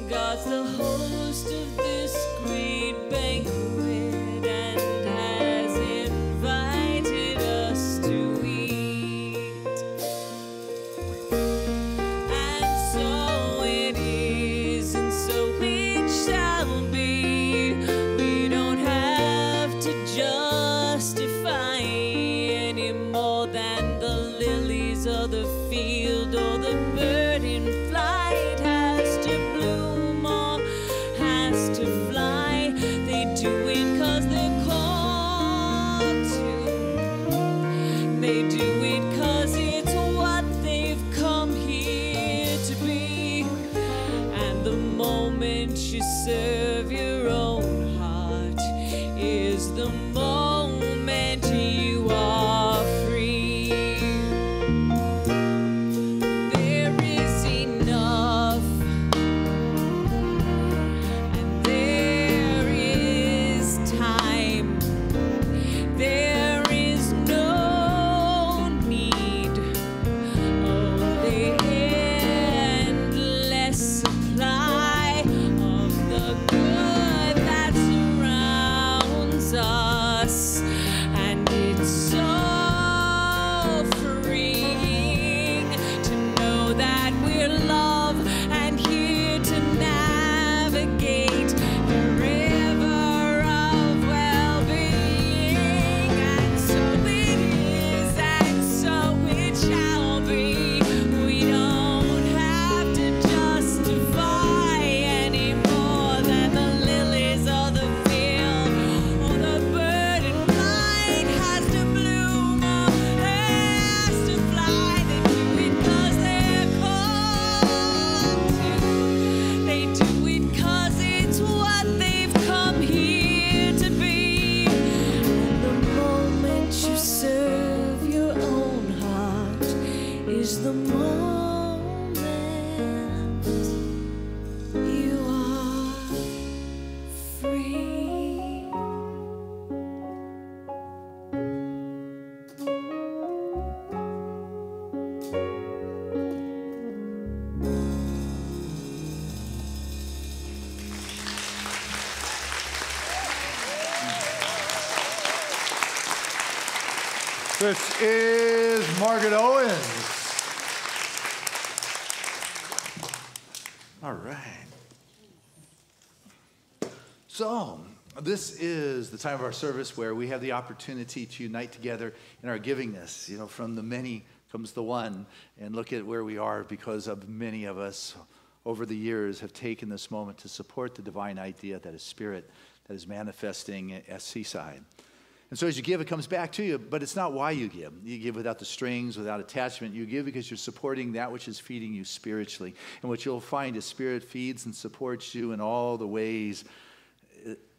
God's the host of this great banquet and has invited us to eat. And so it is, and so it shall be. We don't have to justify any more than the lilies of the field or the bird in flight has to bloom or has to fly. They do it 'cause they're called to. They do it 'cause it's what they've come here to be. And the moment you serve your own heart is the moment you are free. There is enough, and there is time. There is no need, only endless supply of the good that surrounds us. And it's so freeing to know that we're loved and here to navigate the river of well-being. And so it is, and so it shall be. We don't have to justify any more than the lilies of the field or the bird in flight has to bloom or has to fly. They do it 'cause they're called to. They do it 'cause it's what they've come here to be. And the moment you serve your own heart is the moment you are free. This is Margaret Owens. All right. So, this is the time of our service where we have the opportunity to unite together in our givingness. You know, from the many comes the one. And look at where we are because of many of us over the years have taken this moment to support the divine idea that is spirit, that is manifesting at Seaside. And so as you give, it comes back to you, but it's not why you give. You give without the strings, without attachment. You give because you're supporting that which is feeding you spiritually. And what you'll find is spirit feeds and supports you in all the ways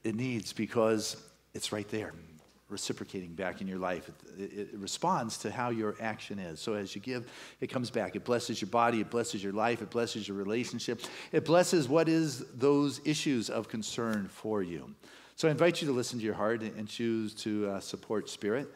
it needs because it's right there, reciprocating back in your life. It responds to how your action is. So as you give, it comes back. It blesses your body. It blesses your life. It blesses your relationship. It blesses what is those issues of concern for you. So I invite you to listen to your heart and choose to support spirit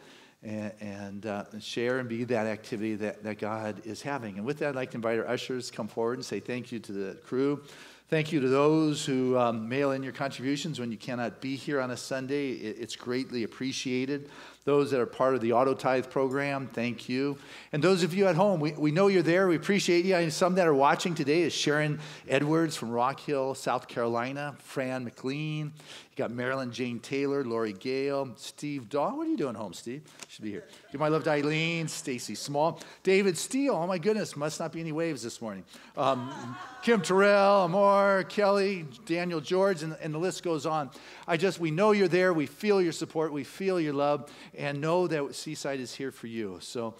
and share and be that activity that God is having. And with that, I'd like to invite our ushers to come forward and say thank you to the crew. Thank you to those who mail in your contributions when you cannot be here on a Sunday. It's greatly appreciated. Those that are part of the Auto Tithe program, thank you. And those of you at home, we know you're there. We appreciate you. And some that are watching today is Sharon Edwards from Rock Hill, South Carolina, Fran McLean. You got Marilyn Jane Taylor, Lori Gale, Steve Daw. What are you doing home, Steve? Should be here. Give my love to Eileen, Stacy Small, David Steele. Oh my goodness, must not be any waves this morning. Kim Terrell, Amor, Kelly, Daniel George, and the list goes on. We know you're there. We feel your support. We feel your love, and know that Seaside is here for you. So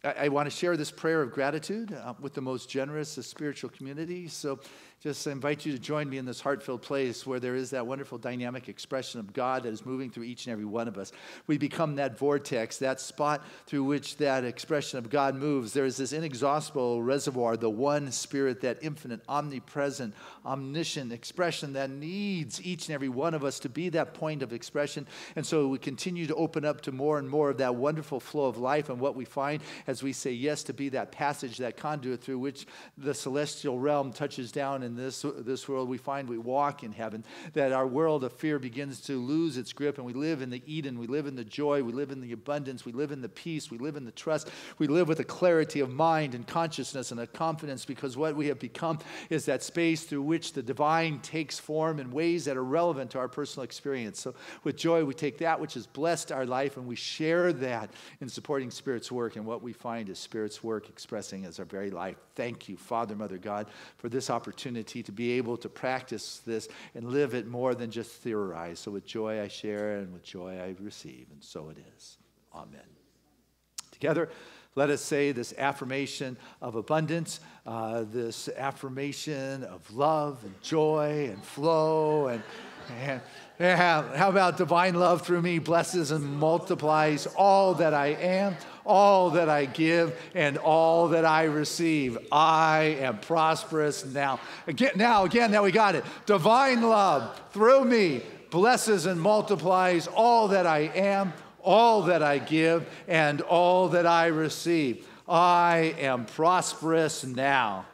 I want to share this prayer of gratitude with the most generous of spiritual community. So just invite you to join me in this heart-filled place where there is that wonderful dynamic expression of God that is moving through each and every one of us. We become that vortex, that spot through which that expression of God moves. There is this inexhaustible reservoir, the one Spirit, that infinite, omnipresent, omniscient expression that needs each and every one of us to be that point of expression. And so we continue to open up to more and more of that wonderful flow of life, and what we find as we say yes to be that passage, that conduit through which the celestial realm touches down in this world. We find we walk in heaven, that our world of fear begins to lose its grip, and we live in the Eden, we live in the joy, we live in the abundance, we live in the peace, we live in the trust, we live with a clarity of mind and consciousness and a confidence, because what we have become is that space through which the divine takes form in ways that are relevant to our personal experience. So with joy, we take that which has blessed our life and we share that in supporting Spirit's work, and what we find is Spirit's work expressing as our very life. Thank you, Father, Mother, God, for this opportunity to be able to practice this and live it more than just theorize. So with joy I share, and with joy I receive, and so it is. Amen. Together, let us say this affirmation of abundance, this affirmation of love and joy and flow and how about divine love through me blesses and multiplies all that I am, all that I give, and all that I receive. I am prosperous now. Again, we got it. Divine love through me blesses and multiplies all that I am, all that I give, and all that I receive. I am prosperous now.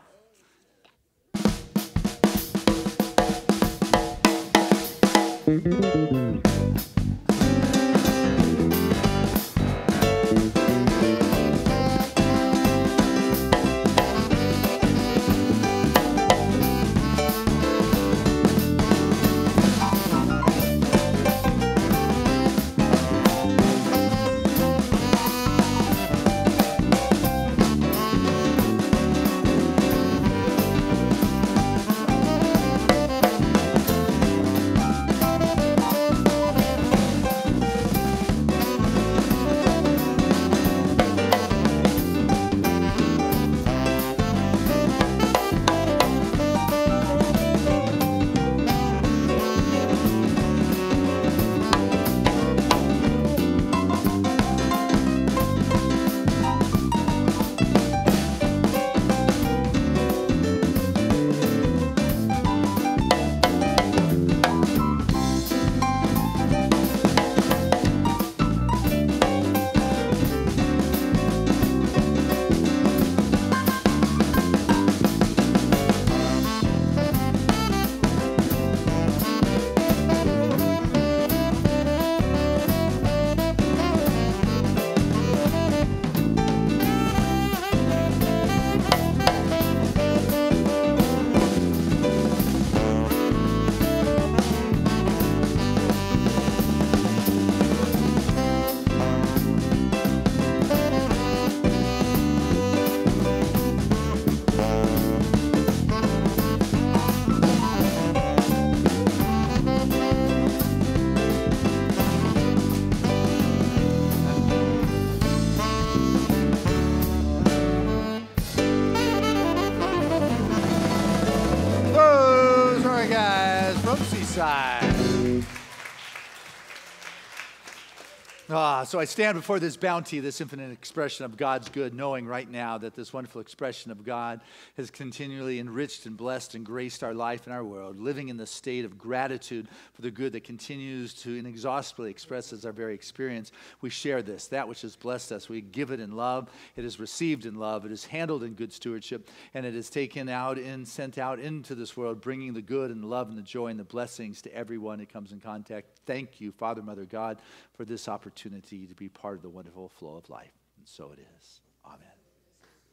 So I stand before this bounty, this infinite expression of God's good, knowing right now that this wonderful expression of God has continually enriched and blessed and graced our life and our world, living in the state of gratitude for the good that continues to inexhaustibly express as our very experience. We share this, that which has blessed us. We give it in love. It is received in love. It is handled in good stewardship, and it is taken out and sent out into this world, bringing the good and the love and the joy and the blessings to everyone it comes in contact. Thank you, Father, Mother, God, for this opportunity to be part of the wonderful flow of life. And so it is. Amen.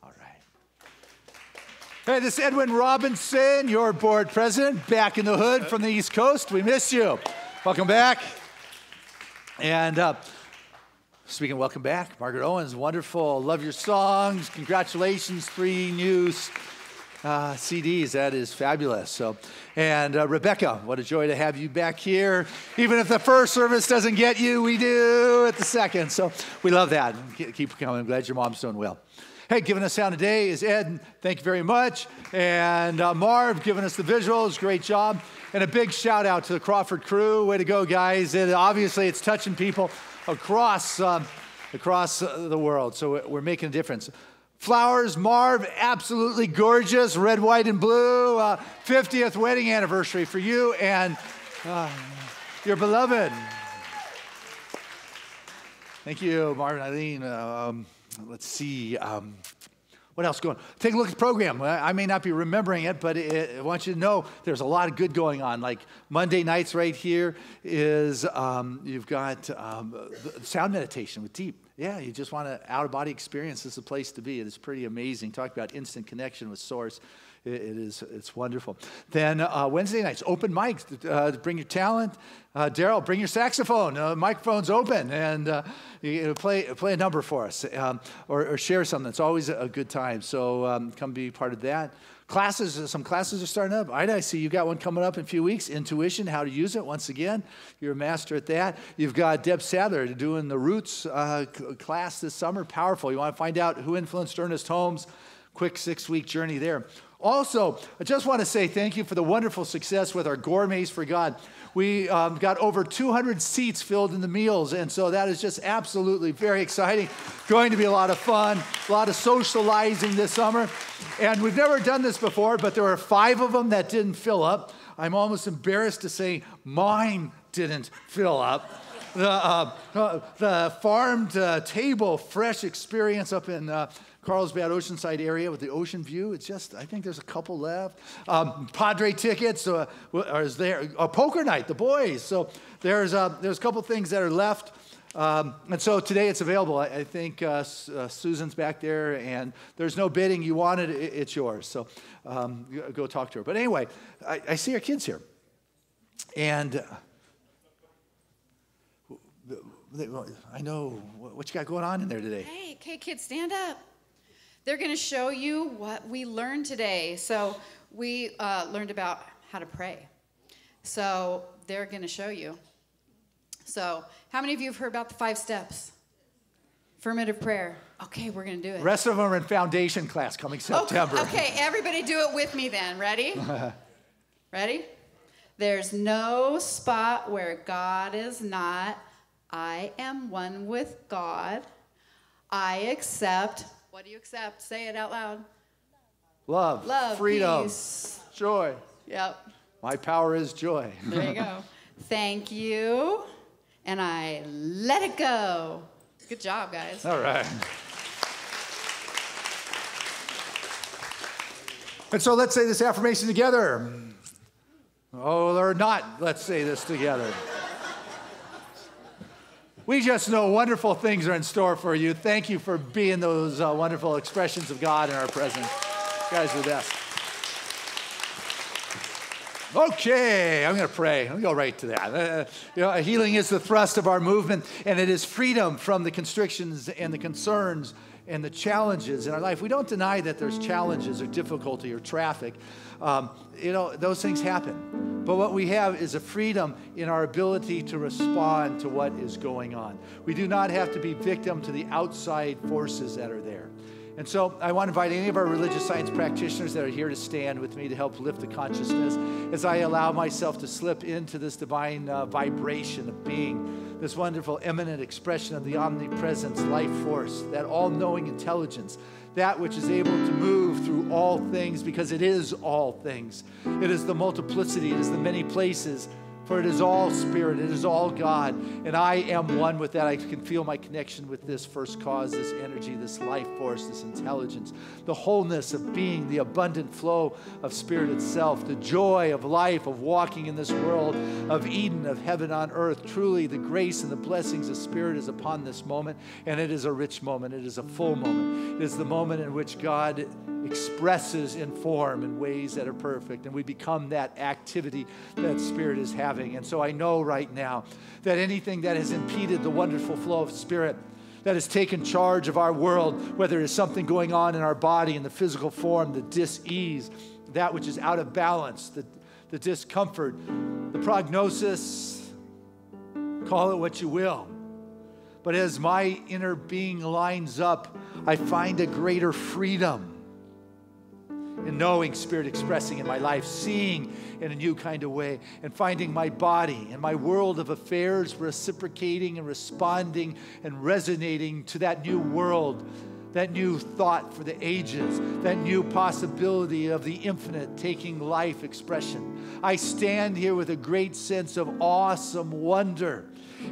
All right. Hey, this is Edwin Robinson, your board president, back in the hood from the East Coast. We miss you. Welcome back. And speaking of welcome back, Margaret Owens, wonderful. Love your songs. Congratulations, 3 new CDs. That is fabulous. So, and Rebecca, what a joy to have you back here. Even if the first service doesn't get you, we do at the second. So we love that. Keep coming. I'm glad your mom's doing well. Hey, giving us sound today is Ed. Thank you very much. And Marv giving us the visuals. Great job. And a big shout out to the Crawford crew. Way to go, guys. Obviously, it's touching people across the world. So we're making a difference. Flowers, Marv, absolutely gorgeous. Red, white, and blue. 50th wedding anniversary for you and your beloved. Thank you, Marv and Eileen. Let's see. What else going on? Take a look at the program. I may not be remembering it, but I want you to know there's a lot of good going on. Like Monday nights right here is you've got sound meditation with Deep. Yeah, you just want an out-of-body experience. This is a place to be. It is pretty amazing. Talk about instant connection with Source. It's wonderful. Then Wednesday nights, open mics. Bring your talent. Daryl, bring your saxophone. Microphone's open, and you play a number for us, or share something. It's always a good time. So come be part of that. Classes, some classes are starting up. I see you got one coming up in a few weeks. Intuition, how to use it. Once again, you're a master at that. You've got Deb Sadler doing the Roots class this summer. Powerful. You want to find out who influenced Ernest Holmes? Quick 6-week journey there. Also, I just want to say thank you for the wonderful success with our Gourmets for God. We got over 200 seats filled in the meals, and so that is just absolutely very exciting. Going to be a lot of fun, a lot of socializing this summer. And we've never done this before, but there were 5 of them that didn't fill up. I'm almost embarrassed to say mine didn't fill up. The farmed table, fresh experience up in Carlsbad Oceanside area with the ocean view. It's just, I think there's a couple left. Padre tickets are there. Poker night, the boys. So there's a couple things that are left. And so today it's available. I think Susan's back there, and there's no bidding. You want it, it's yours. So go talk to her. But anyway, I see our kids here. And I know what you got going on in there today. Hey, kids, stand up. They're going to show you what we learned today. So we learned about how to pray. So they're going to show you. So how many of you have heard about the 5 steps? Affirmative prayer. Okay, we're going to do it. The rest of them are in foundation class coming September. Okay, everybody do it with me then. Ready? Ready? There's no spot where God is not. I am one with God. I accept. What do you accept? Say it out loud. Love, freedom, peace, joy. Yep. My power is joy. There you go. Thank you. And I let it go. Good job, guys. All right. And so let's say this affirmation together. Oh, or not, let's say this together. We just know wonderful things are in store for you. Thank you for being those wonderful expressions of God in our presence. You guys are the best. Okay, I'm going to pray. I'm going to go right to that. Healing is the thrust of our movement, and it is freedom from the constrictions and the concerns and the challenges in our life. We don't deny that there's challenges or difficulty or traffic. Those things happen. But what we have is a freedom in our ability to respond to what is going on. We do not have to be victim to the outside forces that are there. And so I want to invite any of our religious science practitioners that are here to stand with me to help lift the consciousness as I allow myself to slip into this divine vibration of being, this wonderful eminent expression of the omnipresence, life force, that all-knowing intelligence, that which is able to move through all things because it is all things. It is the multiplicity, it is the many places, for it is all spirit, it is all God, and I am one with that. I can feel my connection with this first cause, this energy, this life force, this intelligence, the wholeness of being, the abundant flow of spirit itself, the joy of life, of walking in this world of Eden, of heaven on earth. Truly, the grace and the blessings of spirit is upon this moment, and it is a rich moment. It is a full moment. It is the moment in which God expresses in form in ways that are perfect, and we become that activity that spirit is having. And so I know right now that anything that has impeded the wonderful flow of spirit, that has taken charge of our world, whether it's something going on in our body in the physical form, the dis-ease, that which is out of balance, the discomfort, the prognosis, call it what you will. But as my inner being lines up, I find a greater freedom in knowing Spirit expressing in my life, seeing in a new kind of way, and finding my body and my world of affairs reciprocating and responding and resonating to that new world, that new thought for the ages, that new possibility of the infinite taking life expression. I stand here with a great sense of awesome wonder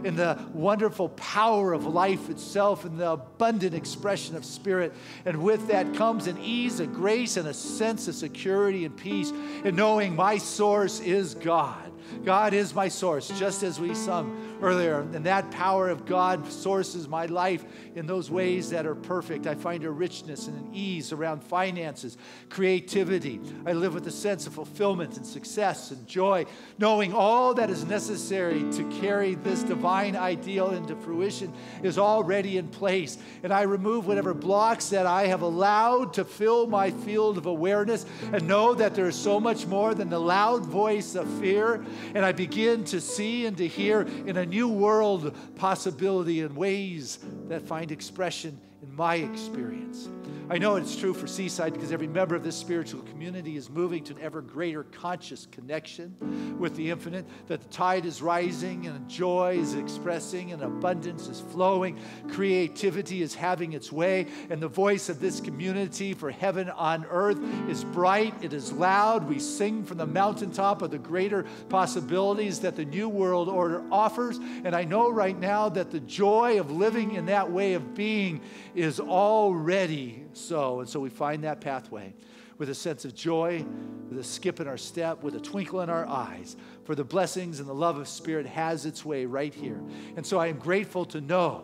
in the wonderful power of life itself and the abundant expression of Spirit. And with that comes an ease, a grace, and a sense of security and peace in knowing my source is God. God is my source, just as we sung earlier. And that power of God sources my life in those ways that are perfect. I find a richness and an ease around finances, creativity. I live with a sense of fulfillment and success and joy, knowing all that is necessary to carry this divine ideal into fruition is already in place. And I remove whatever blocks that I have allowed to fill my field of awareness and know that there is so much more than the loud voice of fear. And I begin to see and to hear in a new world possibility in ways that find expression in my experience. I know it's true for Seaside because every member of this spiritual community is moving to an ever greater conscious connection with the infinite, that the tide is rising and joy is expressing and abundance is flowing. Creativity is having its way, and the voice of this community for heaven on earth is bright, it is loud. We sing from the mountaintop of the greater possibilities that the New World Order offers, and I know right now that the joy of living in that way of being is already so. And so we find that pathway with a sense of joy, with a skip in our step, with a twinkle in our eyes, for the blessings and the love of Spirit has its way right here. And so I am grateful to know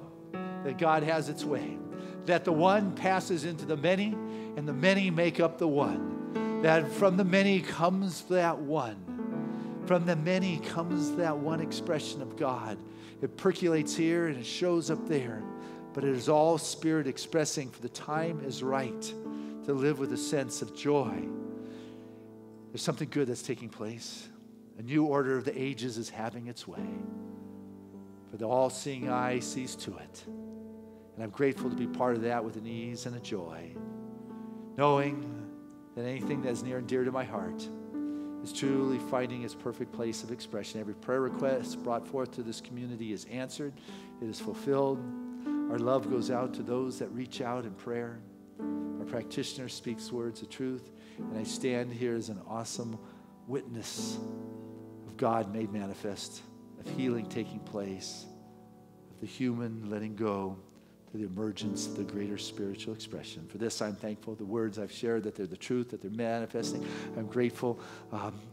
that God has its way, that the one passes into the many, and the many make up the one, that from the many comes that one. From the many comes that one expression of God. It percolates here and it shows up there. But it is all Spirit expressing, for the time is right to live with a sense of joy. There's something good that's taking place. A new order of the ages is having its way. For the all-seeing eye sees to it. And I'm grateful to be part of that with an ease and a joy, knowing that anything that is near and dear to my heart is truly finding its perfect place of expression. Every prayer request brought forth to this community is answered. It is fulfilled. Our love goes out to those that reach out in prayer. Our practitioner speaks words of truth. And I stand here as an awesome witness of God made manifest, of healing taking place, of the human letting go to the emergence of the greater spiritual expression. For this, I'm thankful. The words I've shared, that they're the truth, that they're manifesting. I'm grateful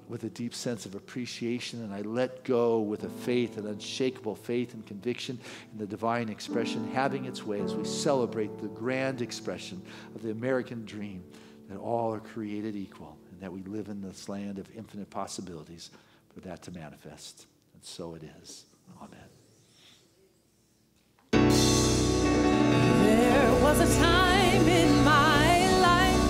with a deep sense of appreciation, and I let go with a faith, an unshakable faith and conviction in the divine expression having its way as we celebrate the grand expression of the American dream, that all are created equal and that we live in this land of infinite possibilities for that to manifest. And so it is. Amen. There was a time in my life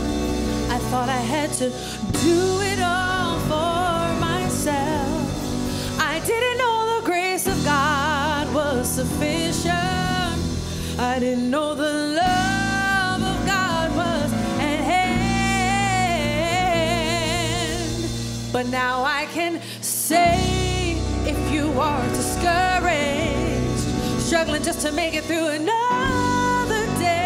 I thought I had to do it all for myself. I didn't know the grace of God was sufficient. I didn't know the love of God was at hand. But now I can say, if you are discouraged, struggling just to make it through another day,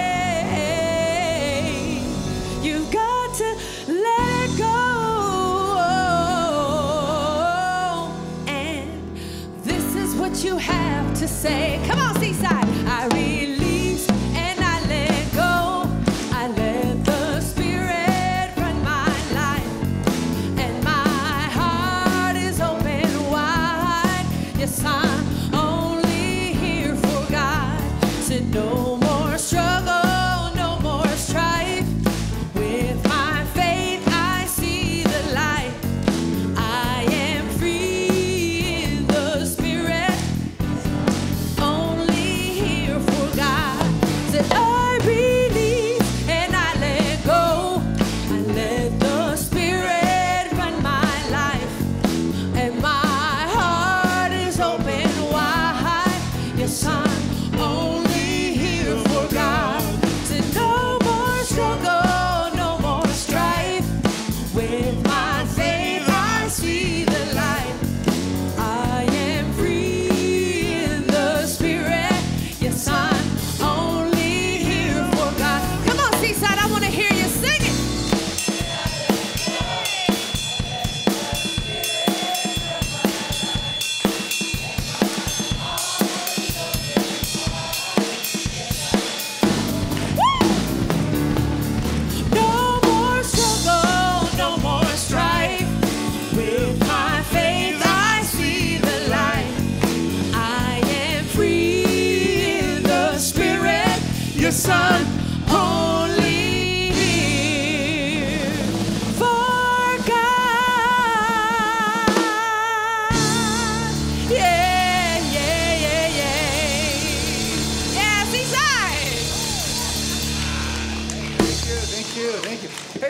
you've got to let it go. And this is what you have to say. Come on, Seaside. I release and I let go. I let the Spirit run my life, and my heart is open wide. Yes, I'm only here for God. Said no more struggle, no more strife. With my faith I see the light. I am free in the Spirit, only here for God.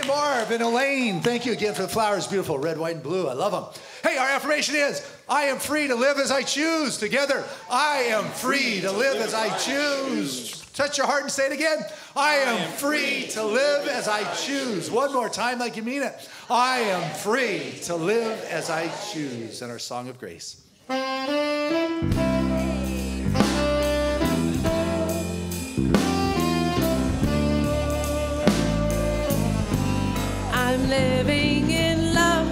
Hey, Marv and Elaine, thank you again for the flowers. Beautiful, red, white, and blue. I love them. Hey, our affirmation is, I am free to live as I choose. Together, I am free to live as I choose. Touch your heart and say it again. I am free to live as I choose. One more time like you mean it. I am free to live as I choose. And our song of grace. I'm living in love,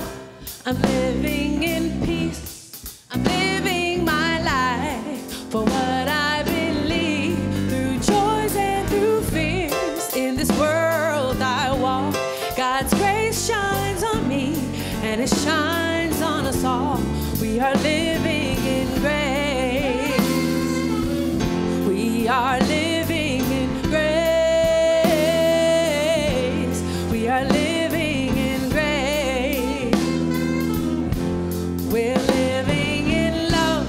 I'm living in peace, I'm living my life for what I believe, through joys and through fears. In this world I walk, God's grace shines on me, and it shines on us all. We are living in grace. We are living in grace. We are living in grace. We're living in love.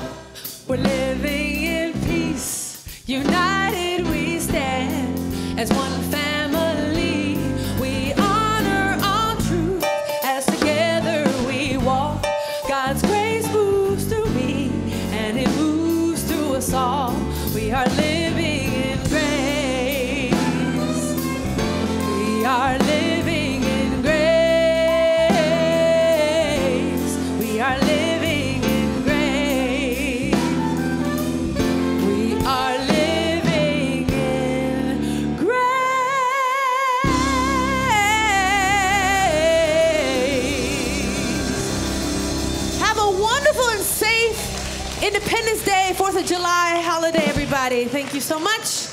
We're living in peace. United we stand as one family. We honor all truth as together we walk. God's grace moves through me, and it moves through us all. We are living in grace. We are living in grace. We are living in grace. We are living in grace. Have a wonderful and safe Independence Day, 4th of July holiday, everybody. Thank you so much.